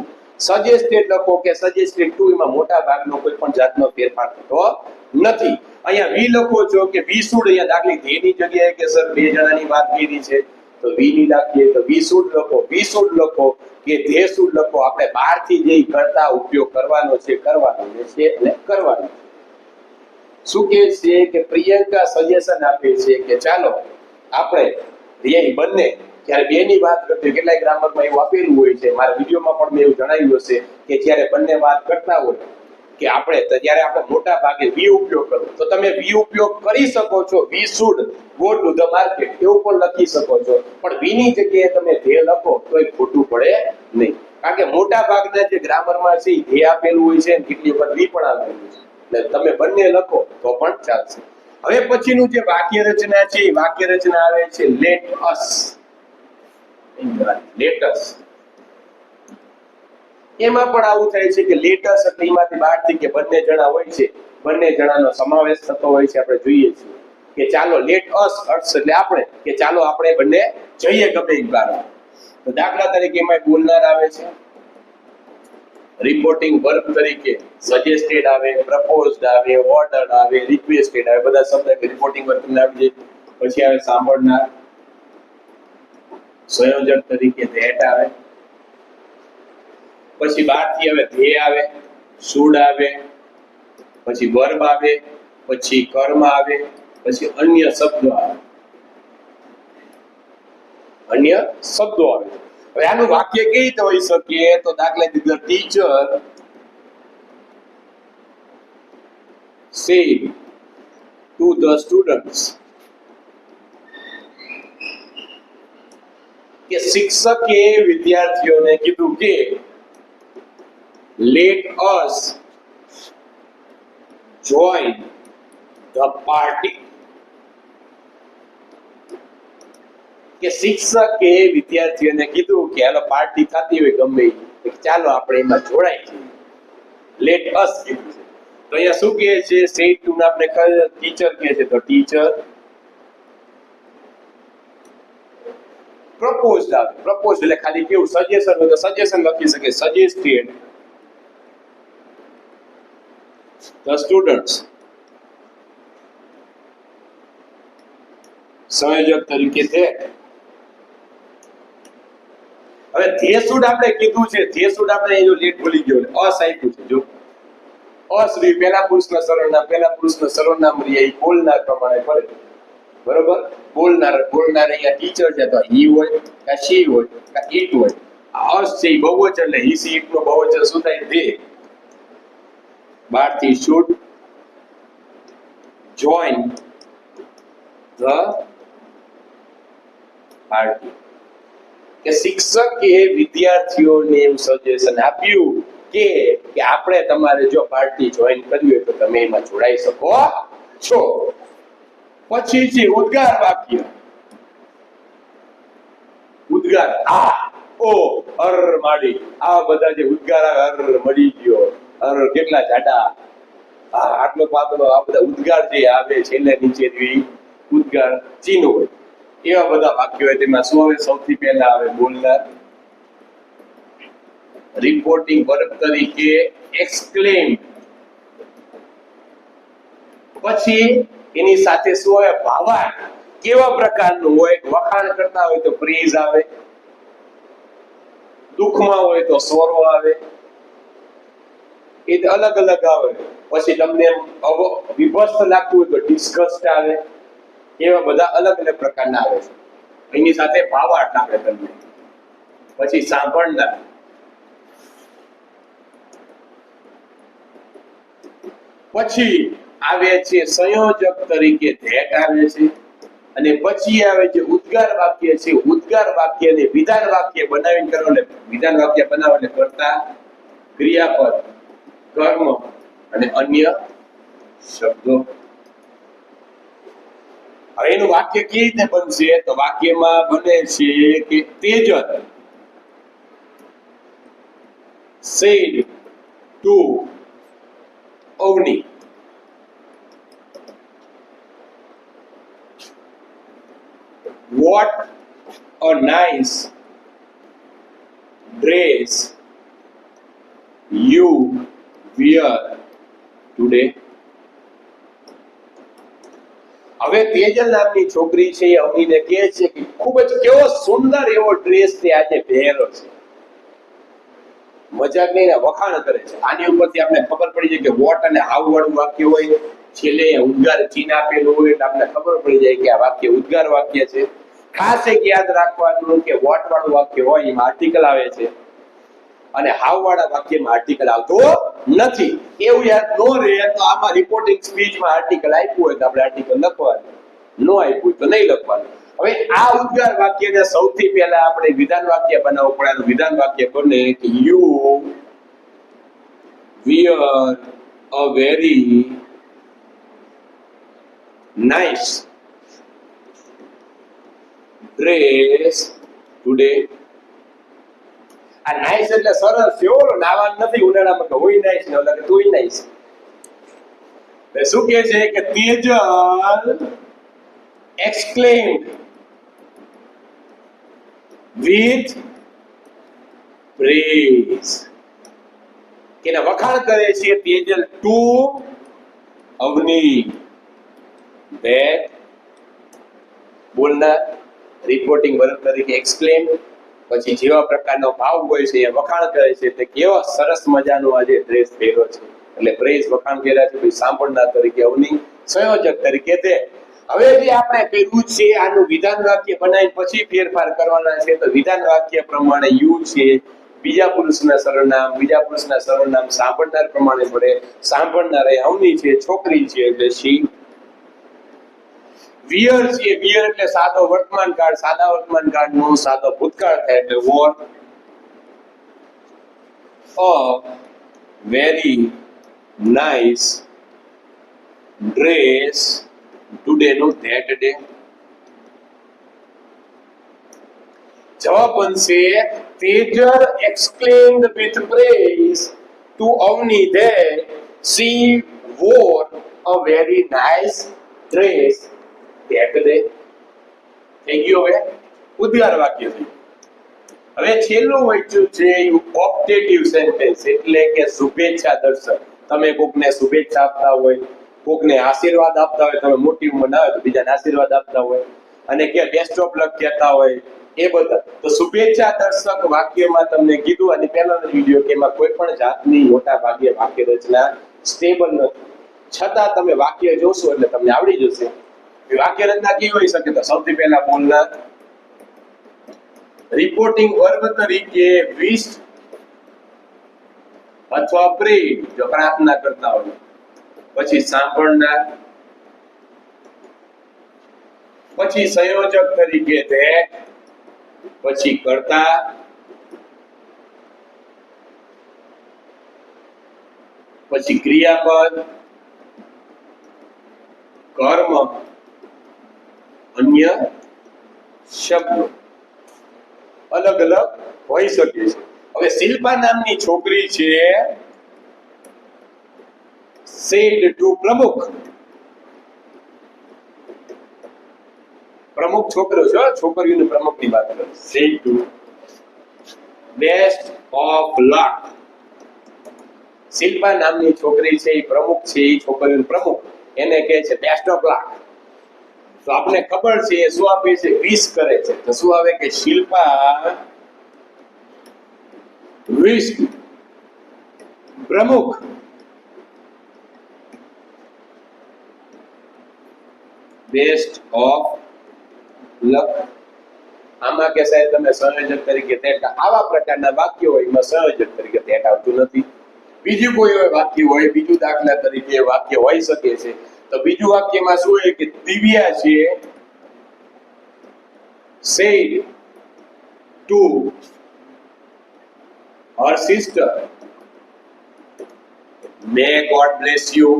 સજેસ્ટેડ લખો કે સજેસ્ટેડ ટુ એમાં મોટા ભાગનો કોઈ પણ જાતનો ફેરફાર થતો નથી. અહીંયા વી લખો છો કે વી શુડ, અહીંયા દાખલી ધ્યેયની જગ્યાએ કે સર બે જણાની વાત કરી છે તો વી ની રાખીએ તો વી શુડ લખો, વી શુડ લખો કે ધ્યેય શુડ લખો. આપણે બહારથી જે કરતા ઉપયોગ કરવાનો છે અને કરવાનો. શું કહે છે કે પ્રિયંકા સજેશન આપે છે કે ચાલો આપણે ધ્યેય બંને જ્યારે બે ની વાત કરતી કેટલાય ગ્રામરમાં એવું આપેલું હોય છે, મારા વિડીયોમાં પણ મેં એવું જણાવ્યું હશે કે જ્યારે બંને વાત કરતા હોય કે આપણે તો જ્યારે આપણે મોટા ભાગે વી ઉપયોગ કરો તો તમે વી ઉપયોગ કરી શકો છો. We should go to the market એવું પણ લખી શકો છો, પણ વી ની જગ્યાએ તમે ધ્યેય લખો તો એ ખોટું પડે નહીં. કારણ કે મોટા ભાગના જે ગ્રામરમાં છે ધ્યેય આપેલું હોય છે અને કેટલી વખત વી પણ આપેલું છે, એટલે તમે બંને લખો તો પણ ચાલશે. હવે પછીનું જે વાક્ય રચના છે એ વાક્ય રચના આવે છે લેટ અસ. લેટસ એમાં પણ આવું થાય છે કે લેટસ એટલે એમાંથી બહારથી કે બંને જણા હોય છે, બંને જણાનો સમાવેશ થતો હોય છે. આપણે જોઈએ છીએ કે ચાલો લેટ અસ અર્થ એટલે આપણે કે ચાલો આપણે બંને જઈએ ગમે એક બાર. તો દાખલા તરીકે એમાં બોલનાર આવે છે, રિપોર્ટિંગ વર્બ તરીકે સજેસ્ટેડ આવે, પ્રપોઝડ આવે, ઓર્ડર્ડ આવે, રિક્વેસ્ટેડ આવે, બધા શબ્દ રિપોર્ટિંગ વર્બ માં આવી જાય. પછી આવે સાંભળનાર, સંયોજક તરીકે ધેટ આવે. પછી બહારથી આવે ધ્યેય આવે, શુડ આવે, પછી વર્બ આવે, પછી કર્મ આવે, પછી અન્ય શબ્દો આવે. અન્ય શબ્દો આવે. હવે આનું વાક્ય કેવી રીતે હોઈ શકે તો દાખલા તરીકે teacher said to the students કે શિક્ષકે વિદ્યાર્થીઓને કીધું કે let us join the party. કે શિક્ષકે વિદ્યાર્થીઓને કીધું કે હાલો પાર્ટી થતી હોય ગમે એ ચાલો આપણે એમાં જોડાઈ જઈએ. લેટ અસ કીધું છે તો અહીંયા શું કહે છે સેડ ટુ ને આપણે ટીચર કહે છે તો ટીચર પ્રપોઝડ આવે. પ્રપોઝ એટલે ખાલી કેવું સજેશન હોય તો સજેશન લખી શકે, સજેસ્ટેડ the students. સંયોજક તરીકે છે. હવે ધ્યેય શુડ આપણે કીધું છે, ધ્યેય શુડ આપણે જો લેટ ભૂલી ગયો અસ આપ્યું છે જો અસ રી પહેલા પુરુષના સર્વનામ રી એ બોલનાર પ્રમાણે પડે. બરોબર, બોલનાર અહીંયા ટીચર છે તો હી હોય કે શી હોય કે ઇટ હોય. અસ છે બહુવચન એટલે હી સી ઇટ નો બહુવચન શું થાય ધે. બહારથી શુડ જોઈન ધ પાર્ટી. કે શિક્ષકે વિદ્યાર્થીઓને એવું સજેશન આપ્યું કે આપણે તમારે જો પાર્ટી જોઈન કરવી હોય તો તમે એમાં જોડાઈ શકો છો. પછી છે ઉદ્ગાર વાક્ય. ઉદ્ગાર આ ઓ અર માડી આ બધા જે ઉદ્ગાર અર મળી ગયો, અર કેટલા જાડા, આ આટલો પાતળો, આ બધા ઉદ્ગાર જે આવે છેલ્લે નીચે ઉદ્ગાર ચિહ્ન હોય એવા બધા વાક્યો હોય. તેમાં શું આવે? સૌથી પહેલા આવે બોલનાર, રિપોર્ટિંગ વર્બ તરીકે એક્સક્લેમ, પછી એની સાથે શું આવે? ભાવાર્થ. કેવા પ્રકારનું હોય? વખાણ કરતા હોય તો પ્રેઝ આવે, દુઃખમાં હોય તો સોરો આવે, એ અલગ અલગ આવે. પછી તમને વિભસ્ત લાગતું હોય તો ડિસ્ગસ્ટ આવે. એવા બધા અલગ અલગ પ્રકારના આવે છે. એની સાથે ભાવાર્થ આપણે તમને. પછી સાંભળનાર, પછી આવે છે સંયોજક તરીકે ધેટ આવે છે, અને પછી આવે છે ઉદ્ગાર વાક્ય છે. ઉદ્ગાર વાક્યને વિધાન વાક્ય બનાવીને કરો એટલે વિધાન વાક્ય બનાવો એટલે કર્તા, ક્રિયાપદ, કર્મ અને અન્ય શબ્દો. હવે એનું વાક્ય કેવી રીતે બનશે? તો વાક્યમાં બને છે કે Tejal said to Avni, what a nice dress you wear today. હવે તેજલ નામની છોકરી છે એ અવનીને કહે છે કે ખૂબ જ કેવો સુંદર એવો ડ્રેસ તે આજે પહેર્યો છે. મજાક નહીં, વખાણ કરે છે. આની ઉપરથી આપણે ખબર પડી જાય કે વોટ અને હાઉ વાળું વાક્ય હોય, છેલ્લે ઉદ્ગાર ચિહ્ન આપેલું હોય એટલે આપણે ખબર પડી જાય કે આ વાક્ય ઉદ્ગાર વાક્ય છે. ખાસ એક યાદ રાખવાનું કે વોટ વાળું વાક્ય હોય એમાં આર્ટિકલ આવે છે અને હાવ વાળા વાક્યમાં આર્ટિકલ આવતો નથી. એવું યાદ ન રહે તો આમાં રિપોર્ટિંગ સ્પીચમાં આર્ટિકલ આપ્યું હોય તો આપણે આર્ટિકલ લખવાનું, ન આપ્યું હોય તો નહીં લખવાનું. હવે આ ઉદ્ગાર વાક્યને સૌથી પહેલા આપણે વિધાન વાક્ય બનાવવું પડે. વિધાન વાક્ય બને કે you wear a very nice dress today. આ નાઈસ એટલે સરસ છે, ઓલો નાવાનું નથી ઉનાળામાં કે હોય નાઈસ ને ઓલા કે તુંય નાઈસ. શું કહે છે કે તેજલ exclaimed with praise, કે ના વખાણ કરે છે તેજલ ટુ અવની. that બોલનાર રિપોર્ટિંગ વર્બ તરીકે એક્સક્લેમ, પછી જેવા પ્રકારનો ભાવ હોય છે એ વખાણ કરે છે તે કેવો સરસ મજાનો આજે ડ્રેસ પહેર્યો છે એટલે પ્રેઝ વખાણ કર્યા છે. પછી સાંભળનાર તરીકે અવની, સંયોજક તરીકે તે. હવે જે આપણે કર્યું છે આનું વિધાન વાક્ય બનાવી પછી ફેરફાર કરવાના છે. તો વિધાન વાક્ય પ્રમાણે યુ છે બીજા પુરુષના સર્વનામ સાંભળનાર પ્રમાણે પડે. સાંભળનાર એ અવની છે, છોકરી છે એટલે શી. વિયર છે, વિયર એટલે સાદો વર્તમાન કાળ, સાદા વર્તમાન કાળનો સાદો ભૂતકાળ થાય એટલે wore. A very nice dress today no that day. જવાબ બનશે Tejal exclaimed with praise to Avni that she wore a very nice dress that day. થઈ ગયું. હવે ઉદ્ગાર વાક્ય થયું. હવે છેલ્લું વાક્ય છે ઓપ્ટેટિવ સેન્ટેન્સ એટલે કે શુભેચ્છા દર્શક. તમે કોકને શુભેચ્છા આપતા હોય, કોકને આશીર્વાદ આપતા હોય, તમે મોટી ઉંમરના હોય તો બીજાને આશીર્વાદ આપતા હોય અને કે બેસ્ટ ઓફ લક કહેતા હોય એ બધા. તો શુભેચ્છા દર્શક વાક્યમાં તમને કીધું અને પહેલાનો વિડિયો કે એમાં કોઈ પણ જાતની મોટા ભાગે વાક્ય રચના સ્ટેબલ નથી, છતાં તમે વાક્ય જોશો એટલે તમને આવડી જશે. વાક્ય રચના કેવી હોઈ શકે? તો સૌથી પહેલા બોલનાર રિપોર્ટિંગ વર્બ તરીકે વિશ અથવા પ્રે જો પ્રાર્થના કરતા હોય, પછી સાંભળનાર, પછી સંયોજક તરીકે ધેટ, પછી કર્તા, પછી ક્રિયાપદ, કર્મ, અન્ય શબ્દો અલગ અલગ હોઈ શકે છે. હવે શિલ્પા નામની છોકરી છે said to પ્રમુખ. પ્રમુખ છોકરો છે, છોકરીઓની પ્રમુખની વાત કરે. said to best of luck. Shilpa નામની છોકરી છે એ પ્રમુખ છે, એ છોકરીઓનો પ્રમુખ, એને કહે છે બેસ્ટ ઓફ લક. તો આપણે ખબર છે એ શું આપે છે? વિશ કરે છે. તો શું આવે કે શિલ્પા વિશ પ્રમુખ બેસ્ટ ઓફ લક. આમાં કે સાહેબ તમે સંયોજક તરીકે તેટ, આવા પ્રકારના વાક્યો હોય એમાં સંયોજક તરીકે તેટ આવતું નથી. બીજું કોઈ વાક્ય હોય, બીજું દાખલા તરીકે વાક્ય હોઈ શકે છે. તો બીજું વાક્યમાં શું હોય કે દિવ્યા છે said to her sister may God bless you.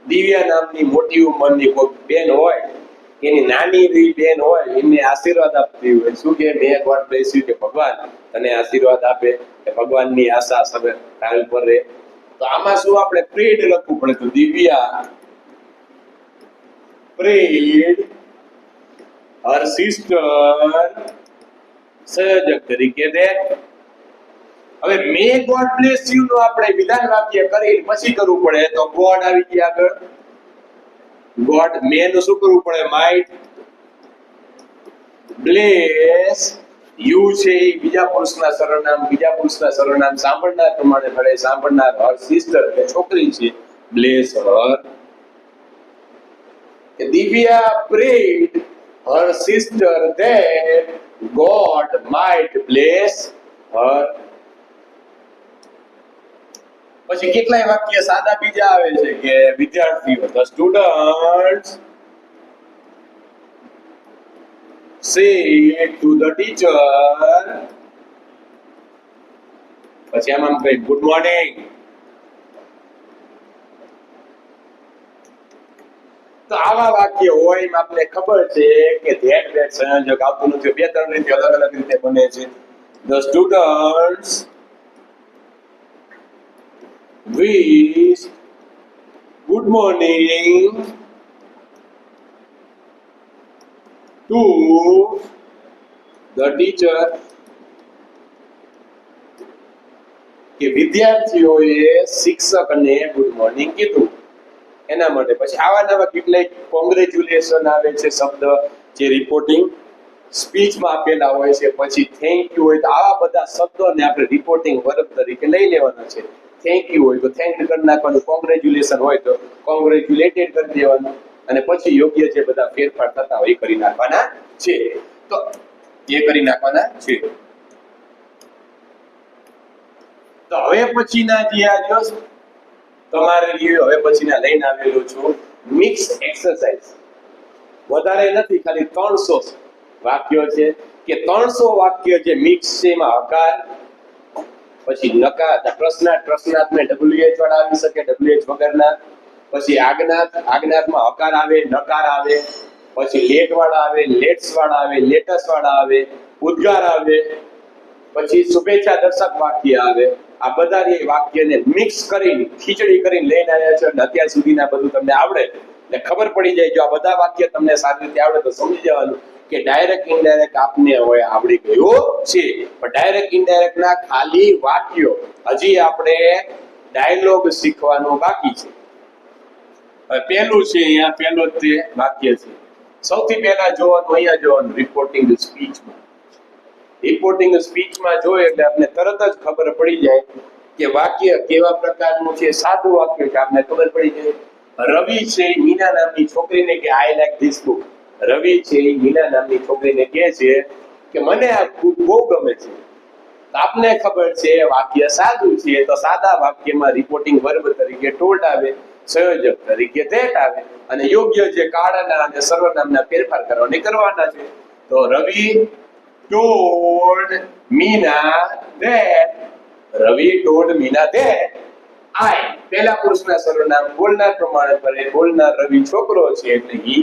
Divya નામની મોટી ઉંમરની કોઈ બેન હોય, એની નાની એવી બેન હોય, એમને આશીર્વાદ આપતી હોય, શું કે મે ગોડ બ્લેસ યુ, કે ભગવાન તને આશીર્વાદ આપે, કે ભગવાનની આશા સવે તારી ઉપર રહે. તો આમાં શું આપણે પ્રેડ લખવું પડે, તો દિવ્યા prayed her sister સંયોજક તરીકે દે. હવે મે ગોડ બ્લેસ યુ નો આપણે વિધાન વાક્ય કરી પછી કરવું પડે, તો ગોડ આવી ગયા આગળ. ગોડ મે નું શું કરવું પડે, માઇટ બ્લેસ યુ છે એ બીજા પુરુષના સર્વનામ સાંભળનાર પ્રમાણે ભરે, સાંભળનાર હર સિસ્ટર કે છોકરી છે, bless her. Divya prayed her sister that God might bless her. પછી કેટલાય વાક્ય સાદા બીજા આવે છે કે વિદ્યાર્થીઓ, the students said to the teacher, પછી આમાં કઈ ગુડ મોર્નિંગ. તો આવા વાક્ય હોય એમ આપણે ખબર છે કે ધેટ સંયોજક આવતું નથી, બે ત્રણ રીતે અલગ અલગ રીતે બને છે. The students wish good morning to the teacher, કે વિદ્યાર્થીઓએ શિક્ષકને ગુડ મોર્નિંગ કીધું એના માટે. પછી આવા નવા કેટલાય કોંગ્રેચ્યુલેશન આવે છે શબ્દ જે રિપોર્ટિંગ સ્પીચમાં આપેલા હોય છે. પછી થેન્ક યુ હોય તો આવા બધા શબ્દોને આપણે રિપોર્ટિંગ વર્બ તરીકે લઈ લેવાના છે. થેન્ક યુ હોય તો થેન્ક કરી નાખવાનું, કોંગ્રેચ્યુલેશન હોય તો કોંગ્રેચ્યુલેટેડ કરી દેવાનું, અને પછી યોગ્ય જે બધા ફેરફાર થતા હોય એ કરી નાખવાના છે. તો એ કરી નાખવાના છે. તો હવે પછીના જે આ દિવસ તમારે હવે પછીના લઈને આવેલો છું મિક્સ એક્સરસાઇઝ. વધારે નથી, ખાલી 300 વાક્યો છે, કે 300 વાક્ય જે મિક્સ છે એમાં હકાર, પછી નકાર, પ્રશ્નાર્થમાં WH વાળા આવી શકે, WH વગરના, પછી આજ્ઞાર્થમાં હકાર આવે, નકાર આવે, પછી લેટ વાળા આવે, લેટ્સ વાળા આવે, લેટસ વાળા આવે, ઉદ્ગાર આવે, પછી શુભેચ્છા દર્શક વાક્ય આવે. આ બધા જે વાક્યને મિક્સ કરીને ખીચડી કરીને લઈને આવ્યા છે. અત્યાર સુધીના બધું તમને આવડે એટલે ખબર પડી જાય. જો આ બધા વાક્ય તમને સારી રીતે આવડે તો સમજી જવાનું કે ડાયરેક્ટ ઇનડાયરેક્ટ આપને હવે આવડી ગયું છે. પણ ડાયરેક્ટ ઇનડાયરેક્ટ ના ખાલી વાક્યો, હજી આપણે ડાયલોગ શીખવાનું બાકી છે. હવે પહેલું છે, અહીંયા પહેલો જ તે વાક્ય છે. સૌથી પહેલા જોવાનું અહીંયા જોવાનું રિપોર્ટિંગ સ્પીચમાં. રિપોર્ટિંગ સ્પીચમાં જોઈએ એટલે આપણે તરત જ ખબર પડી જાય કે વાક્ય કેવા પ્રકારનું છે. સાદું વાક્ય છે, આપણે ખબર પડી જાય. રવિ છે મીના નામની છોકરીને કે આઈ લાઈક ધીસ બુક. રવિ છે મીના નામની છોકરીને કહે છે કે મને આ બુક બહુ ગમે છે. આપને ખબર છે વાક્ય સાદું છે, તો સાદા વાક્યમાં રિપોર્ટિંગ વર્બ તરીકે ટોલ્ડ આવે, સંયોજક તરીકે ધેટ આવે, અને યોગ્ય જે કાળના અને સર્વનામના ફેરફાર કરવાના છે. તો રવિ told Meena that Ravi told Meena that I, પહેલા પુરુષના સર્વનામ બોલનાર પ્રમાણે ભરે, બોલનાર રવિ છોકરો છે એટલે he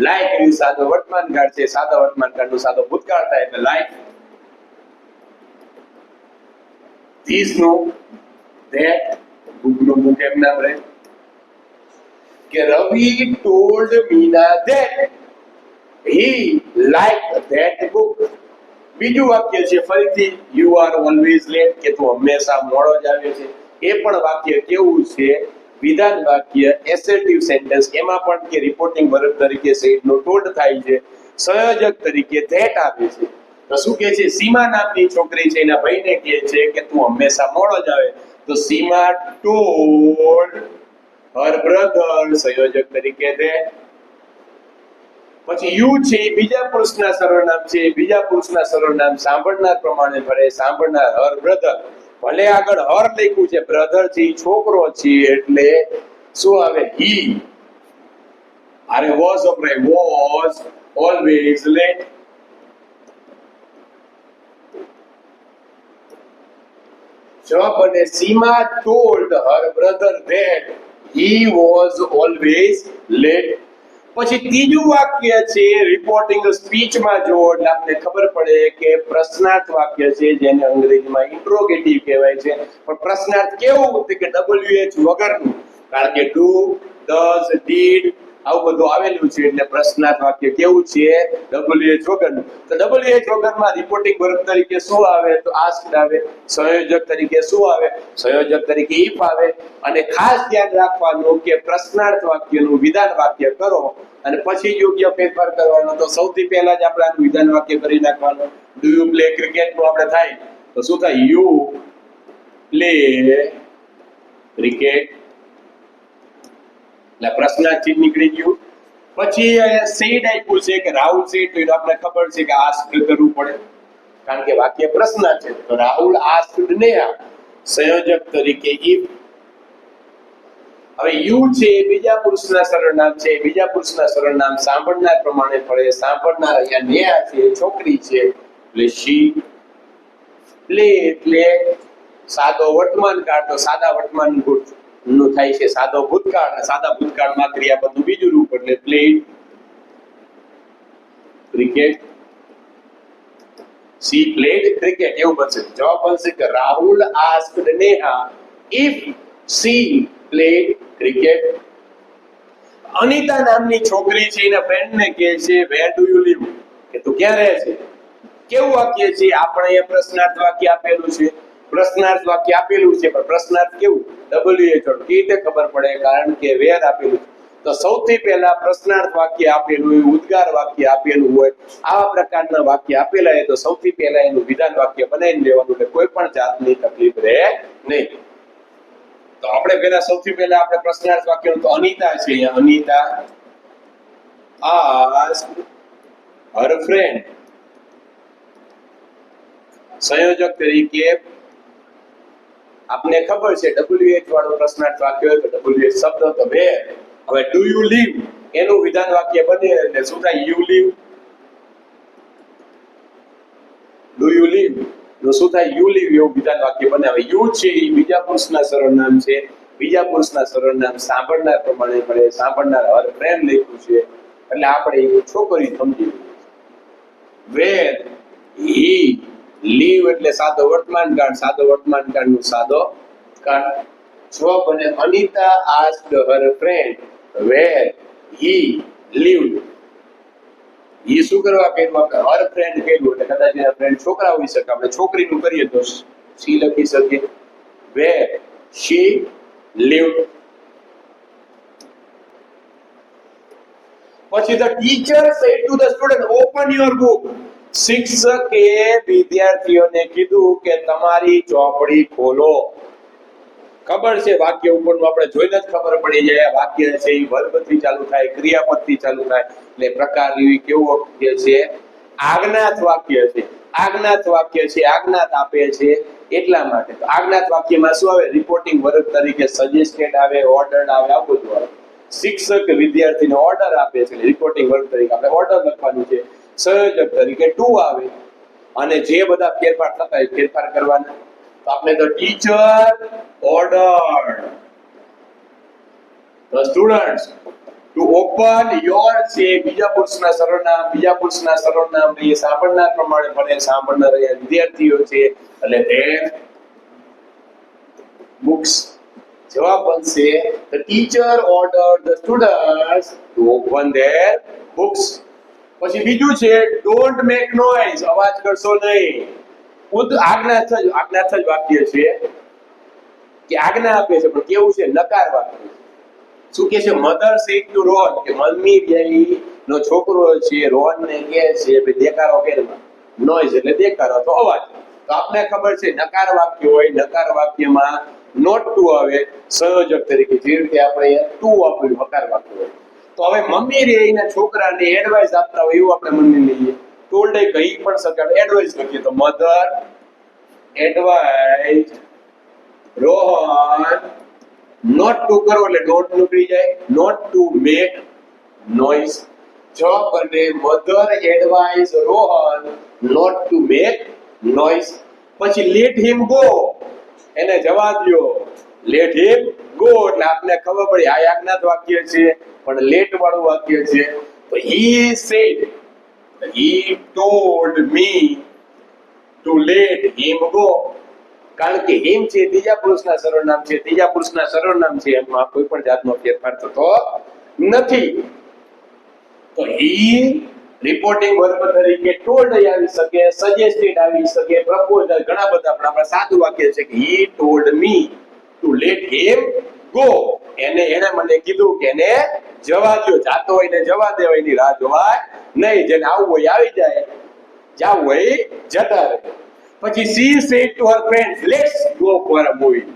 like એ સાદો વર્તમાન કાળ છે. સાદા વર્તમાન કાળનો સાદો ભૂતકાળ થાય એટલે like. This no that, book no book એમ નામ રહે કે રવિ told Meena that he liked that book. બીજું વાક્ય છે ફરીથી you are always late, કે તું હંમેશા મોડો જ આવે છે. એ પણ વાક્ય કેવું છે, વિધાન વાક્ય, એસેટિવ સેન્ટેન્સ. એમાં પણ કે રિપોર્ટિંગ વર્બ તરીકે સેડ નો ટોલ્ડ થાય છે, સંયોજક તરીકે ધેટ આવે છે. તો શું કહે છે, સીમા નામની છોકરી છે એના ભાઈને કહે છે કે તું હંમેશા મોડો જ આવે. તો સીમા told her brother, સંયોજક તરીકે ધેટ. પછી યુ છે બીજા પુરુષના સર્વનામ છે. બીજા પુરુષના સર્વનામ સાંભળનાર પ્રમાણે ભરે, સાંભળનાર હર બ્રધર. ભલે આગળ હર લખ્યું છે, બ્રધર છે છોકરો છે એટલે શું આવે, હી. અરે વોઝ વપરાય, વોઝ ઓલવેઝ લેટ. જવાબ બને Seema told her brother that he was always late. પછી ત્રીજું વાક્ય છે રિપોર્ટિંગ સ્પીચમાં જો એટલે આપણે ખબર પડે કે પ્રશ્નાર્થ વાક્ય છે જેને અંગ્રેજીમાં ઇન્ટ્રોગેટિવ કહેવાય છે. પણ પ્રશ્નાર્થ કેવું કે WH વગરનું, કારણ કે ડુ, ડઝ, ડીડ આવું બધું આવેલું છે એટલે પ્રશ્નાર્થ વાક્ય કેવું છે WH વગરનું. તો WH વગરમાં રિપોર્ટિંગ વર્બ તરીકે શું આવે તો આસ્ક્ડ આવે. સંયોજક તરીકે શું આવે? સંયોજક તરીકે ઇફ આવે. અને ખાસ ધ્યાન રાખવાનું કે પ્રશ્નાર્થ વાક્યનું વિધાન વાક્ય કરો અને પછી યોગ્ય ફેરફાર કરવાનો. તો સૌથી પહેલા જ આપણે આનું વિધાન વાક્ય કરી નાખવાનું. ડુ યુ પ્લે ક્રિકેટ નું આપણે થાય તો શું થાય? You play cricket. એટલે પ્રશ્નાર્થ ચિહ્ન નીકળી ગયું. પછી સેડ આપ્યું છે કે રાહુલ સેડ, તો આપણે ખબર છે કે આસ્ક્ડ કરવું પડે કારણ કે વાક્ય પ્રશ્ન છે. તો રાહુલ આસ્ક્ડ નેહા, સંયોજક તરીકે ઇફ. હવે યુ છે બીજા પુરુષના સર્વનામ છે. બીજા પુરુષના સર્વનામ સાંભળનાર પ્રમાણે પડે. સાંભળનાર અહીંયા નેહા છે, છોકરી છે એટલે શી. પ્લે એટલે સાદો વર્તમાન કાળ, તો સાદા વર્તમાન નું થાય છે સાદો ભૂતકાળ. સાદા ભૂતકાળમાં ક્રિયાપદનું બીજું રૂપ એટલે played cricket. she played cricket એવું બનશે. જવાબ બનશે કે Rahul asked Neha if she played cricket. Anita નામની છોકરી છે એના ફ્રેન્ડ ને કહે છે where do you live, કે તું ક્યાં રહે છે. કેવું વાક્ય છે? આપણે અહીંયા પ્રશ્નાર્થ વાક્ય આપેલું છે. પ્રશ્નાર્થ વાક્ય આપેલું છે પણ પ્રશ્નાર્થ કેવું? WH વડે. કેવી રીતે ખબર પડે? કારણ કે where આપેલું છે. તો સૌથી પહેલા પ્રશ્નાર્થ વાક્ય આપેલું હોય, ઉદ્ગાર વાક્ય આપેલું હોય, આવા પ્રકારના વાક્ય આપેલા હોય તો સૌથી પહેલા એનું વિધાન વાક્ય બનાવીને લેવાનું એટલે કોઈ પણ જાતની તકલીફ રહે નહીં. તો આપણે પહેલા સૌથી પહેલા આપણે પ્રશ્નાર્થ વાક્યનું તો અનિતા છે અહીંયા. અનિતા asked her friend, સંયોજક તરીકે આપને ખબર છે WH વાળું પ્રશ્નાર્થ વાક્ય હોય તો WH શબ્દ તો where. હવે ડુ યુ લીવ એનું વિધાન વાક્ય બને એટલે શું થાય? You leave. Do you leave તો શું થાય? યુ લીવ એવું વિધાન વાક્ય બને. હવે યુ છે એ બીજા પુરુષના સર્વનામ છે. બીજા પુરુષના સર્વનામ સાંભળનાર પ્રમાણે પડે. સાંભળનાર હર પ્રેમ લખ્યું છે એટલે આપણે એ છોકરી સમજી લઈએ. વેર હી લીવ એટલે સાદો વર્તમાન કાળ. સાદો વર્તમાન કાળનું સાદો કાળ. જવાબ બને Anita asked her friend where he lived. એ શું કરવા કહેવું? આપણે હર ફ્રેન્ડ કહેવું એટલે કદાચ એના ફ્રેન્ડ છોકરા હોઈ શકે. આપણે છોકરીનું કરીએ તો સી લખી શકીએ where she lived. પછી the teacher said to the student open your book. શિક્ષકે વિદ્યાર્થીઓને કીધું કે તમારી ચોપડી ખોલો. ખબર છે વાક્ય ઉપરનું આપણે જોઈને જ ખબર પડી જાય વાક્ય છે એ વર્બથી ચાલુ થાય, ક્રિયાપદથી ચાલુ થાય એટલે પ્રકાર એવી કેવું વાક્ય છે? આજ્ઞાત વાક્ય છે. આજ્ઞાત વાક્ય છે, આજ્ઞાત આપે છે એટલા માટે. તો આજ્ઞાત વાક્યમાં શું આવે? રિપોર્ટિંગ વર્બ તરીકે સજેસ્ટેડ આવે, ઓર્ડર્ડ આવે, આવું બધું આવે. શિક્ષક વિદ્યાર્થીને ઓર્ડર આપે છે રિપોર્ટિંગ વર્બ તરીકે આપણે ઓર્ડર લખવાનું છે. સંયોજક તરીકે ટુ આવે અને જે બધા ફેરફાર થતા હોય ફેરફાર કરવાના. તો આપણે તો teacher ordered the students to open your છે બીજા પુરુષના સર્વનામ. બીજા પુરુષના સર્વનામ એ સાંભળનાર પ્રમાણે પડે. સાંભળનાર વિદ્યાર્થીઓ છે એટલે their books. જવાબ બનશે the teacher ordered the students to open their books. પછી બીજું છે don't make noise, અવાજ કરશો નહીં. આજ્ઞાર્થ જ વાક્ય છે કે આજ્ઞા આપે છે પણ કેવું છે? નકાર વાક્ય. શું કે છે? મધર સેડ ટુ રોહન, કે મમ્મી બેય નો છોકરો છે રોહન ને કહે છે કે દેકારો કે નોઈઝ એટલે દેકારો તો અવાજ. તો આપને ખબર છે નકાર વાક્ય હોય, નકાર વાક્યમાં નોટ ટુ આવે સંયોજક તરીકે. જે રીતે આપણે ટુ વાપર્યું હકાર વાક્ય હોય. તો હવે મમ્મી રે એના છોકરાને એડવાઇસ આપતા હોય એવું આપણે મમ્મી લઈએ. ટોલ્ડ એ કહી પણ શકાય, એડવાઇસ લખીએ તો mother advice Rohan not to કરો એટલે ડોન્ટ નીકળી જાય. Not to make noise. જવાબ બને mother advice Rohan not to make noise. પછી લેટ હિમ ગો, એને જવા દ્યો. લેટ હિમ ગો એટલે આપને ખબર પડી આ આજ્ઞાત વાક્ય છે પણ લેટ વાળું વાક્ય છે તો he said he told me to let him go કારણ કે હિમ છે ત્રીજા પુરુષના સર્વનામ છે ત્રીજા પુરુષના સર્વનામ છે એમાં કોઈ પણ જાતનો ફેરફાર થતો નથી તો he રિપોર્ટિંગ વર્બ તરીકે ટોલ્ડ આવી શકે સજેસ્ટેડ આવી શકે પ્રપોઝલ ઘણા બધા પણ આપણા સાદું વાક્ય છે કે he told me to let him go એને મને કીધું કે એને જવા દો જાતો હોય ને જવા દેવાય ની રાહ જોવાય નહીં જેને આવવું હોય આવી જાય જાવું હોય જતા રહે પછી she said to her friends let's go for a movie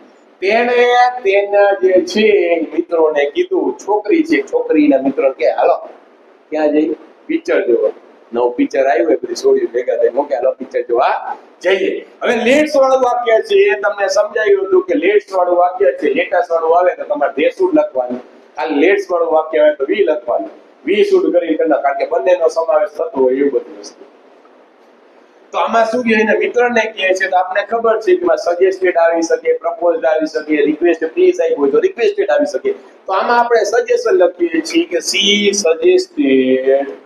તેણે તેના જે છે મિત્રોને કીધું છોકરી છે છોકરીના મિત્રો કે હાલો ક્યાં જઈ પિક્ચર જોવા નવું પિક્ચર આવ્યું હોય બધી છોડીઓ ભેગા થઈ મોકે હાલો પિક્ચર જોવા જઈએ હવે લેટ્સ વાળું વાક્ય છે એ તમને સમજાયું હતું કે લેટ્સ વાળું વાક્ય છે લેટસ વાળું આવે તો તમારે ધે શુડ લખવાનું ખાલી લેટ્સ વાળું વાક્ય આવે તો વી લખવાનું વી શુડ કરી કારણ કે બંનેનો સમાવેશ થતો હોય એવું બધી વસ્તુ તો આમાં શું કહે એના મિત્રને કહે છે તો આપને ખબર છે કે સજેસ્ટેડ આવી શકે પ્રપોઝડ આવી શકે રિક્વેસ્ટ પ્લીઝ આવી હોય તો રિક્વેસ્ટેડ આવી શકે તો આમાં આપણે સજેશન લખીએ છીએ કે she suggested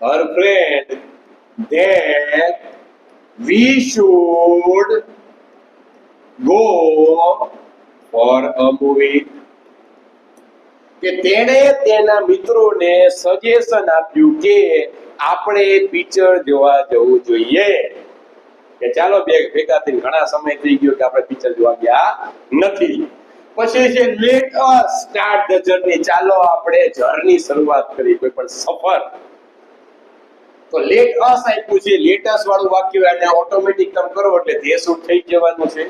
her friend that we should go for a movie કે તેણે તેના મિત્રોને સજેશન આપ્યું કે આપણે પિક્ચર જોવા જવું જોઈએ કે ચાલો ભેગા થઈને ઘણા સમય થઈ ગયો કે આપણે પિક્ચર જોવા ગયા નથી પછી છે let us start the journey ચાલો આપણે જર્ની શરૂઆત કરી કોઈ પણ સફર તો લેટ અસ આપ્યું છે લેટસ વાળું વાક્ય એને ઓટોમેટિક તમે કરો એટલે ધે શુડ થઈ જવાનું છે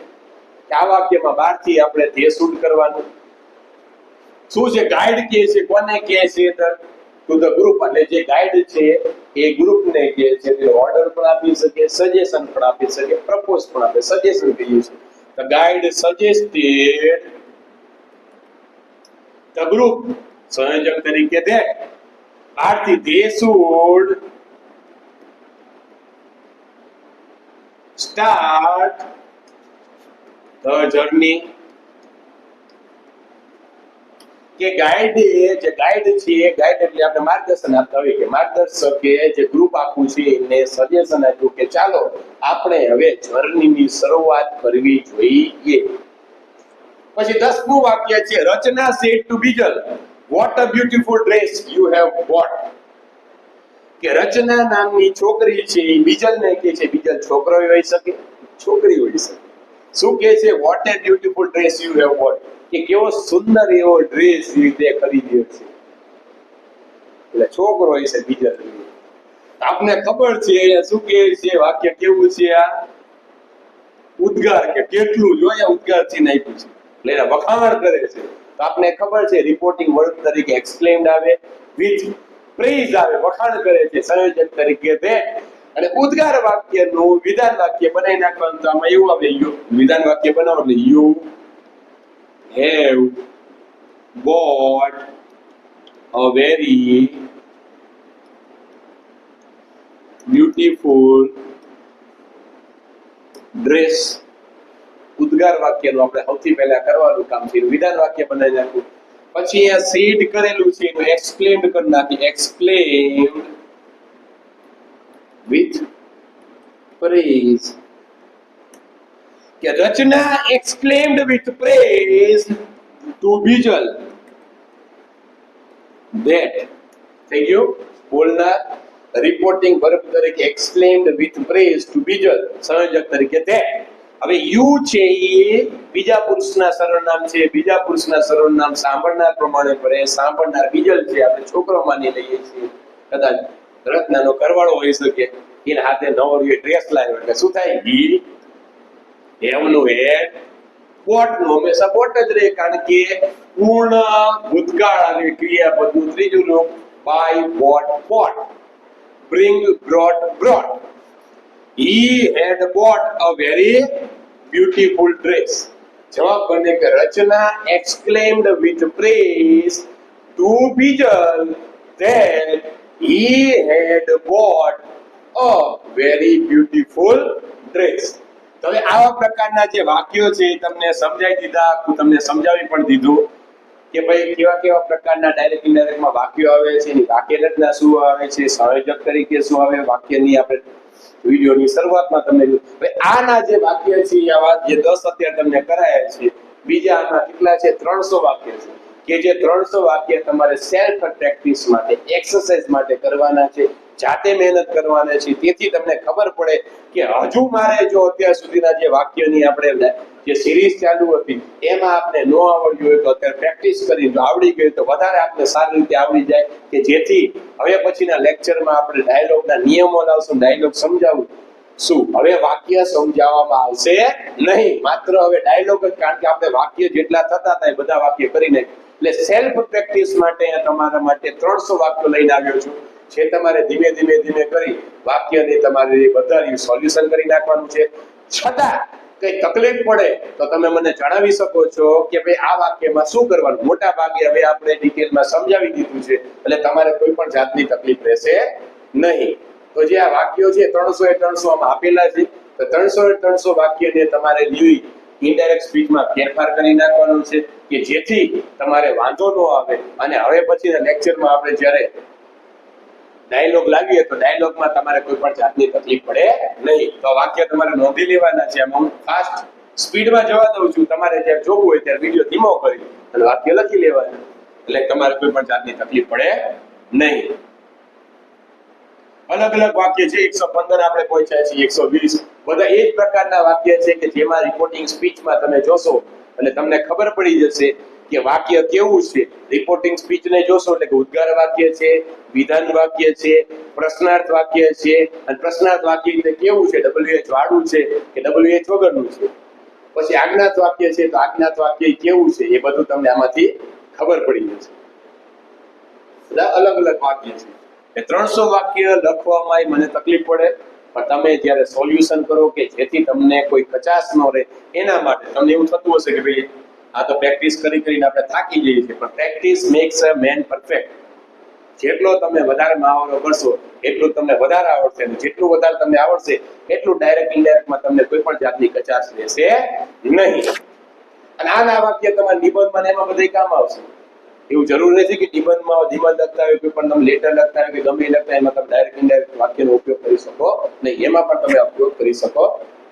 કે આ વાક્યમાં બહારથી આપણે ધે શુડ કરવાનું શું છે ગાઈડ કે છે કોને કહે છે ટુ ધ ગ્રુપ એટલે જે ગાઈડ છે એ ગ્રુપને કહે છે તે ઓર્ડર પણ આપી શકે સજેશન પણ આપી શકે પ્રપોઝ પણ આપે સજેશન કહ્યું છે the guide suggested the group સંયોજક તરીકે દે આરથી they should start the journey કે ગાઈડ જે ગાઈડ છે ગાઈડ એટલે આપણે માર્ગદર્શન આપતા હોય કે માર્ગદર્શકે જે ગ્રુપ આખું છે એને સજેશન આપ્યું કે ચાલો આપણે હવે જર્નીની શરૂઆત કરવી જોઈએ પછી 10મું વાક્ય છે Rachana said to Bijal what a beautiful dress you have bought કે રચના નામની છોકરી છે એ બીજલને કહે છે બીજલ છોકરો હોઈ શકે છોકરી હોઈ શકે શું કહે છે what a beautiful dress you have bought કે કેવો સુંદર એવો ડ્રેસ તે ખરીદ્યો છે એટલે છોકરો હોય છે બીજલ આપને ખબર છે શું કહે છે વાક્ય કેવું છે આ ઉદ્ગાર કે કેટલું જોયા ઉદ્ગાર થી નાખ્યું છે એટલે એના વખાણ કરે છે તો આપને ખબર છે રિપોર્ટિંગ વર્ડ તરીકે એક્સપ્લેન્ડ આવે વિથ પ્રેઝ આવે વખાણ કરે છે સંયોજક તરીકે તે અને ઉદ્ગાર વાક્યનું વિધાન વાક્ય બનાવી નાખવાનું તો આમાં એવું આવે વિધાન વાક્ય બનાવો એટલે you have boat a very beautiful dress ઉદ્ગાર વાક્યનું આપણે સૌથી પહેલા કરવાનું કામ છે વિધાન વાક્ય બનાવી નાખવું પછી અહીંયા સેડ કરેલું છે એનું એક્સપ્લેન્ડ કરી નાખી એક્સપ્લેન્ડ વિથ પ્રેઝ કે Rachana explained with praise to Bijal that થઈ ગયું બોલનાર રિપોર્ટિંગ વર્બ તરીકે explained with praise to Bijal સંયોજક તરીકે that હવે યુ છે એ બીજા પુરુષના સર્વનામ છે બીજા પુરુષના સર્વનામ સાંભળનાર પ્રમાણે પડે સાંભળનાર બીજલ છે આપણે છોકરો માની લઈએ છીએ કદાચ રત્નાનો ઘરવાળો હોઈ શકે એના હાથે નવરીએ ડ્રેસ લાવ્યો એટલે શું થાય હી હેવનું હેડ બોટ નું હંમેશા બોટ જ રહે કારણ કે પૂર્ણ ભૂતકાળ અને ક્રિયાપદનું ત્રીજું રૂપ buy bought bought bring brought brought he had bought a very beautiful dress જવાબ બને કે રચના exclaimed with praise to Bijal that he had bought a very beautiful dress તો હવે આવા પ્રકારના જે વાક્યો છે એ તમને સમજાવી દીધા, હું તમને સમજાવી પણ દીધું કે ભાઈ કેવા કેવા પ્રકારના ડાયરેક્ટ ઇનડાયરેક્ટમાં વાક્યો આવે છે, એની વાક્ય રચના શું આવે છે, સંયોજક તરીકે શું આવે વાક્યની. આપણે વિડીયોની શરૂઆતમાં તમને હવે આના જે વાક્ય છે આવા જે 10 અત્યારે તમને કરાયા છે, બીજા આમાં કેટલા છે 300 વાક્ય છે કે જે 300 વાક્ય તમારે સેલ્ફ પ્રેક્ટિસ માટે, એક્સરસાઇઝ માટે કરવાના છે, જાતે મહેનત કરવાના છે. તેથી તમને ખબર પડે કે હજુ મારે જો અત્યાર સુધીના જે વાક્યની આપણે જે સિરીઝ ચાલુ હતી એમાં આપણે નો આવડ્યું હોય તો અત્યારે પ્રેક્ટિસ કરી જો આવડી ગયું તો વધારે આપણે સારી રીતે આવડી જાય, કે જેથી હવે પછીના લેક્ચરમાં આપણે ડાયલોગના નિયમો લાવશું, ડાયલોગ સમજાવું શું. હવે વાક્ય સમજાવવામાં આવશે નહીં, માત્ર હવે ડાયલોગ જ, કારણ કે આપણે વાક્ય જેટલા થતા હતા એ બધા વાક્ય કરીને એટલે સેલ્ફ પ્રેક્ટિસ માટે તમારા માટે 300 વાક્યો લઈને આવ્યો છું, જે તમારે ધીમે ધીમે ધીમે કરી વાક્યને તમારે બધા સોલ્યુશન કરી નાખવાનું છે. છતાં કઈ તકલીફ પડે તો તમે મને જણાવી શકો છો કે ભાઈ આ વાક્યમાં શું કરવાનું. મોટા ભાગે હવે આપણે ડિટેલમાં સમજાવી દીધું છે એટલે તમારે કોઈ પણ જાતની તકલીફ રહેશે નહીં. તો જે આ વાક્યો છે 300 એ 300 આમાં આપેલા છે, તો 300 એ 300 વાક્યને તમારે લીવી ઇનડાયરેક્ટ સ્પીચમાં ફેરફાર કરી નાખવાનું છે કે જેથી તમારે વાંધો ન આવે. અને હવે પછીના લેક્ચરમાં આપણે જ્યારે ડાયલોગ લાવીએ તો ડાયલોગમાં તમારે કોઈ પણ જાતની તકલીફ પડે નહીં. તો વાક્ય તમારે નોંધી લેવાના છે. આમાં હું ફાસ્ટ સ્પીડમાં જવા દઉં છું, તમારે જ્યારે જોવું હોય ત્યારે વિડિયો ધીમો કરી અને વાક્ય લખી લેવાના, એટલે તમારે કોઈ પણ જાતની તકલીફ પડે નહીં. અલગ અલગ વાક્ય છે, 115 આપણે પહોંચ્યા છીએ, 120 બધા એ જ પ્રકારના વાક્ય છે કે જેમાં રિપોર્ટિંગ સ્પીચમાં તમે જોશો એટલે તમને ખબર પડી જશે કે વાક્ય કેવું છે. રિપોર્ટિંગ સ્પીચને જોશો એટલે કે ઉદ્ગાર વાક્ય છે, વિધાન વાક્ય છે, પ્રશ્નાર્થ વાક્ય છે. અને પ્રશ્નાર્થ વાક્ય એટલે કેવું છે, WH વાળું છે કે WH વગરનું છે. પછી આજ્ઞાત વાક્ય છે તો આજ્ઞાત વાક્ય કેવું છે એ બધું તમને આમાંથી ખબર પડી જશે. બધા અલગ અલગ વાક્ય છે. એ 300 વાક્ય લખવામાં મને તકલીફ પડે, પણ તમે જ્યારે સોલ્યુશન કરો કે જેથી તમને કોઈ કચાશ ન રહે, એના માટે તમને એવું થતું હશે કે ભાઈ આ તો પ્રેક્ટિસ કરી કરીને આપણે થાકી જઈએ છીએ, પણ પ્રેક્ટિસ મેક્સ અ મેન પરફેક્ટ. જેટલો તમે વધારે મહાવરો કરશો એટલું તમને વધારે આવડશે, અને જેટલું વધારે તમને આવડશે એટલું ડાયરેક્ટ ઇનડાયરેક્ટમાં તમને કોઈ પણ જાતની કચાશ રહેશે નહીં. અને આ વાક્ય તમારા નિબંધમાં એમાં બધે કામ આવશે. એવું જરૂર નથી કે નિબંધમાં નિબંધ લખતા હોય, કોઈ પણ તમે લેટર લખતા હોય કે ગમે લખતા એમાં તમે ડાયરેક્ટ ઇનડાયરેક્ટ વાક્યનો ઉપયોગ કરી શકો નહીં, એમાં પણ તમે ઉપયોગ કરી શકો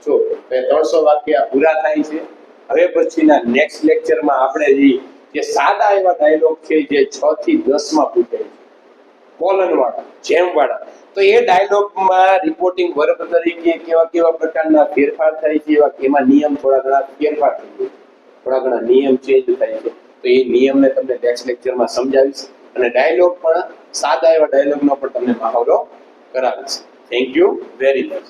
છો. તો 300 વાક્ય પૂરા થાય છે. હવે પછીના નેક્સ્ટ લેક્ચરમાં આપણે જે સાદા એવા ડાયલોગ છે જે 6 થી 10 માં પૂછાય છે, કોલન વાળા, જેમ વાળા, તો એ ડાયલોગમાં રિપોર્ટિંગ વર્બ તરીકે કેવા કેવા પ્રકારના ફેરફાર થાય છે, એમાં નિયમ થોડા ઘણા ફેરફાર થાય છે, થોડા ઘણા નિયમ ચેન્જ થાય છે. તો એ નિયમને તમને નેક્સ્ટ લેક્ચરમાં સમજાવીશ, અને ડાયલોગ પણ સાદા એવા ડાયલોગનો પણ તમને મહાવરો કરાવીશ. Thank you very much.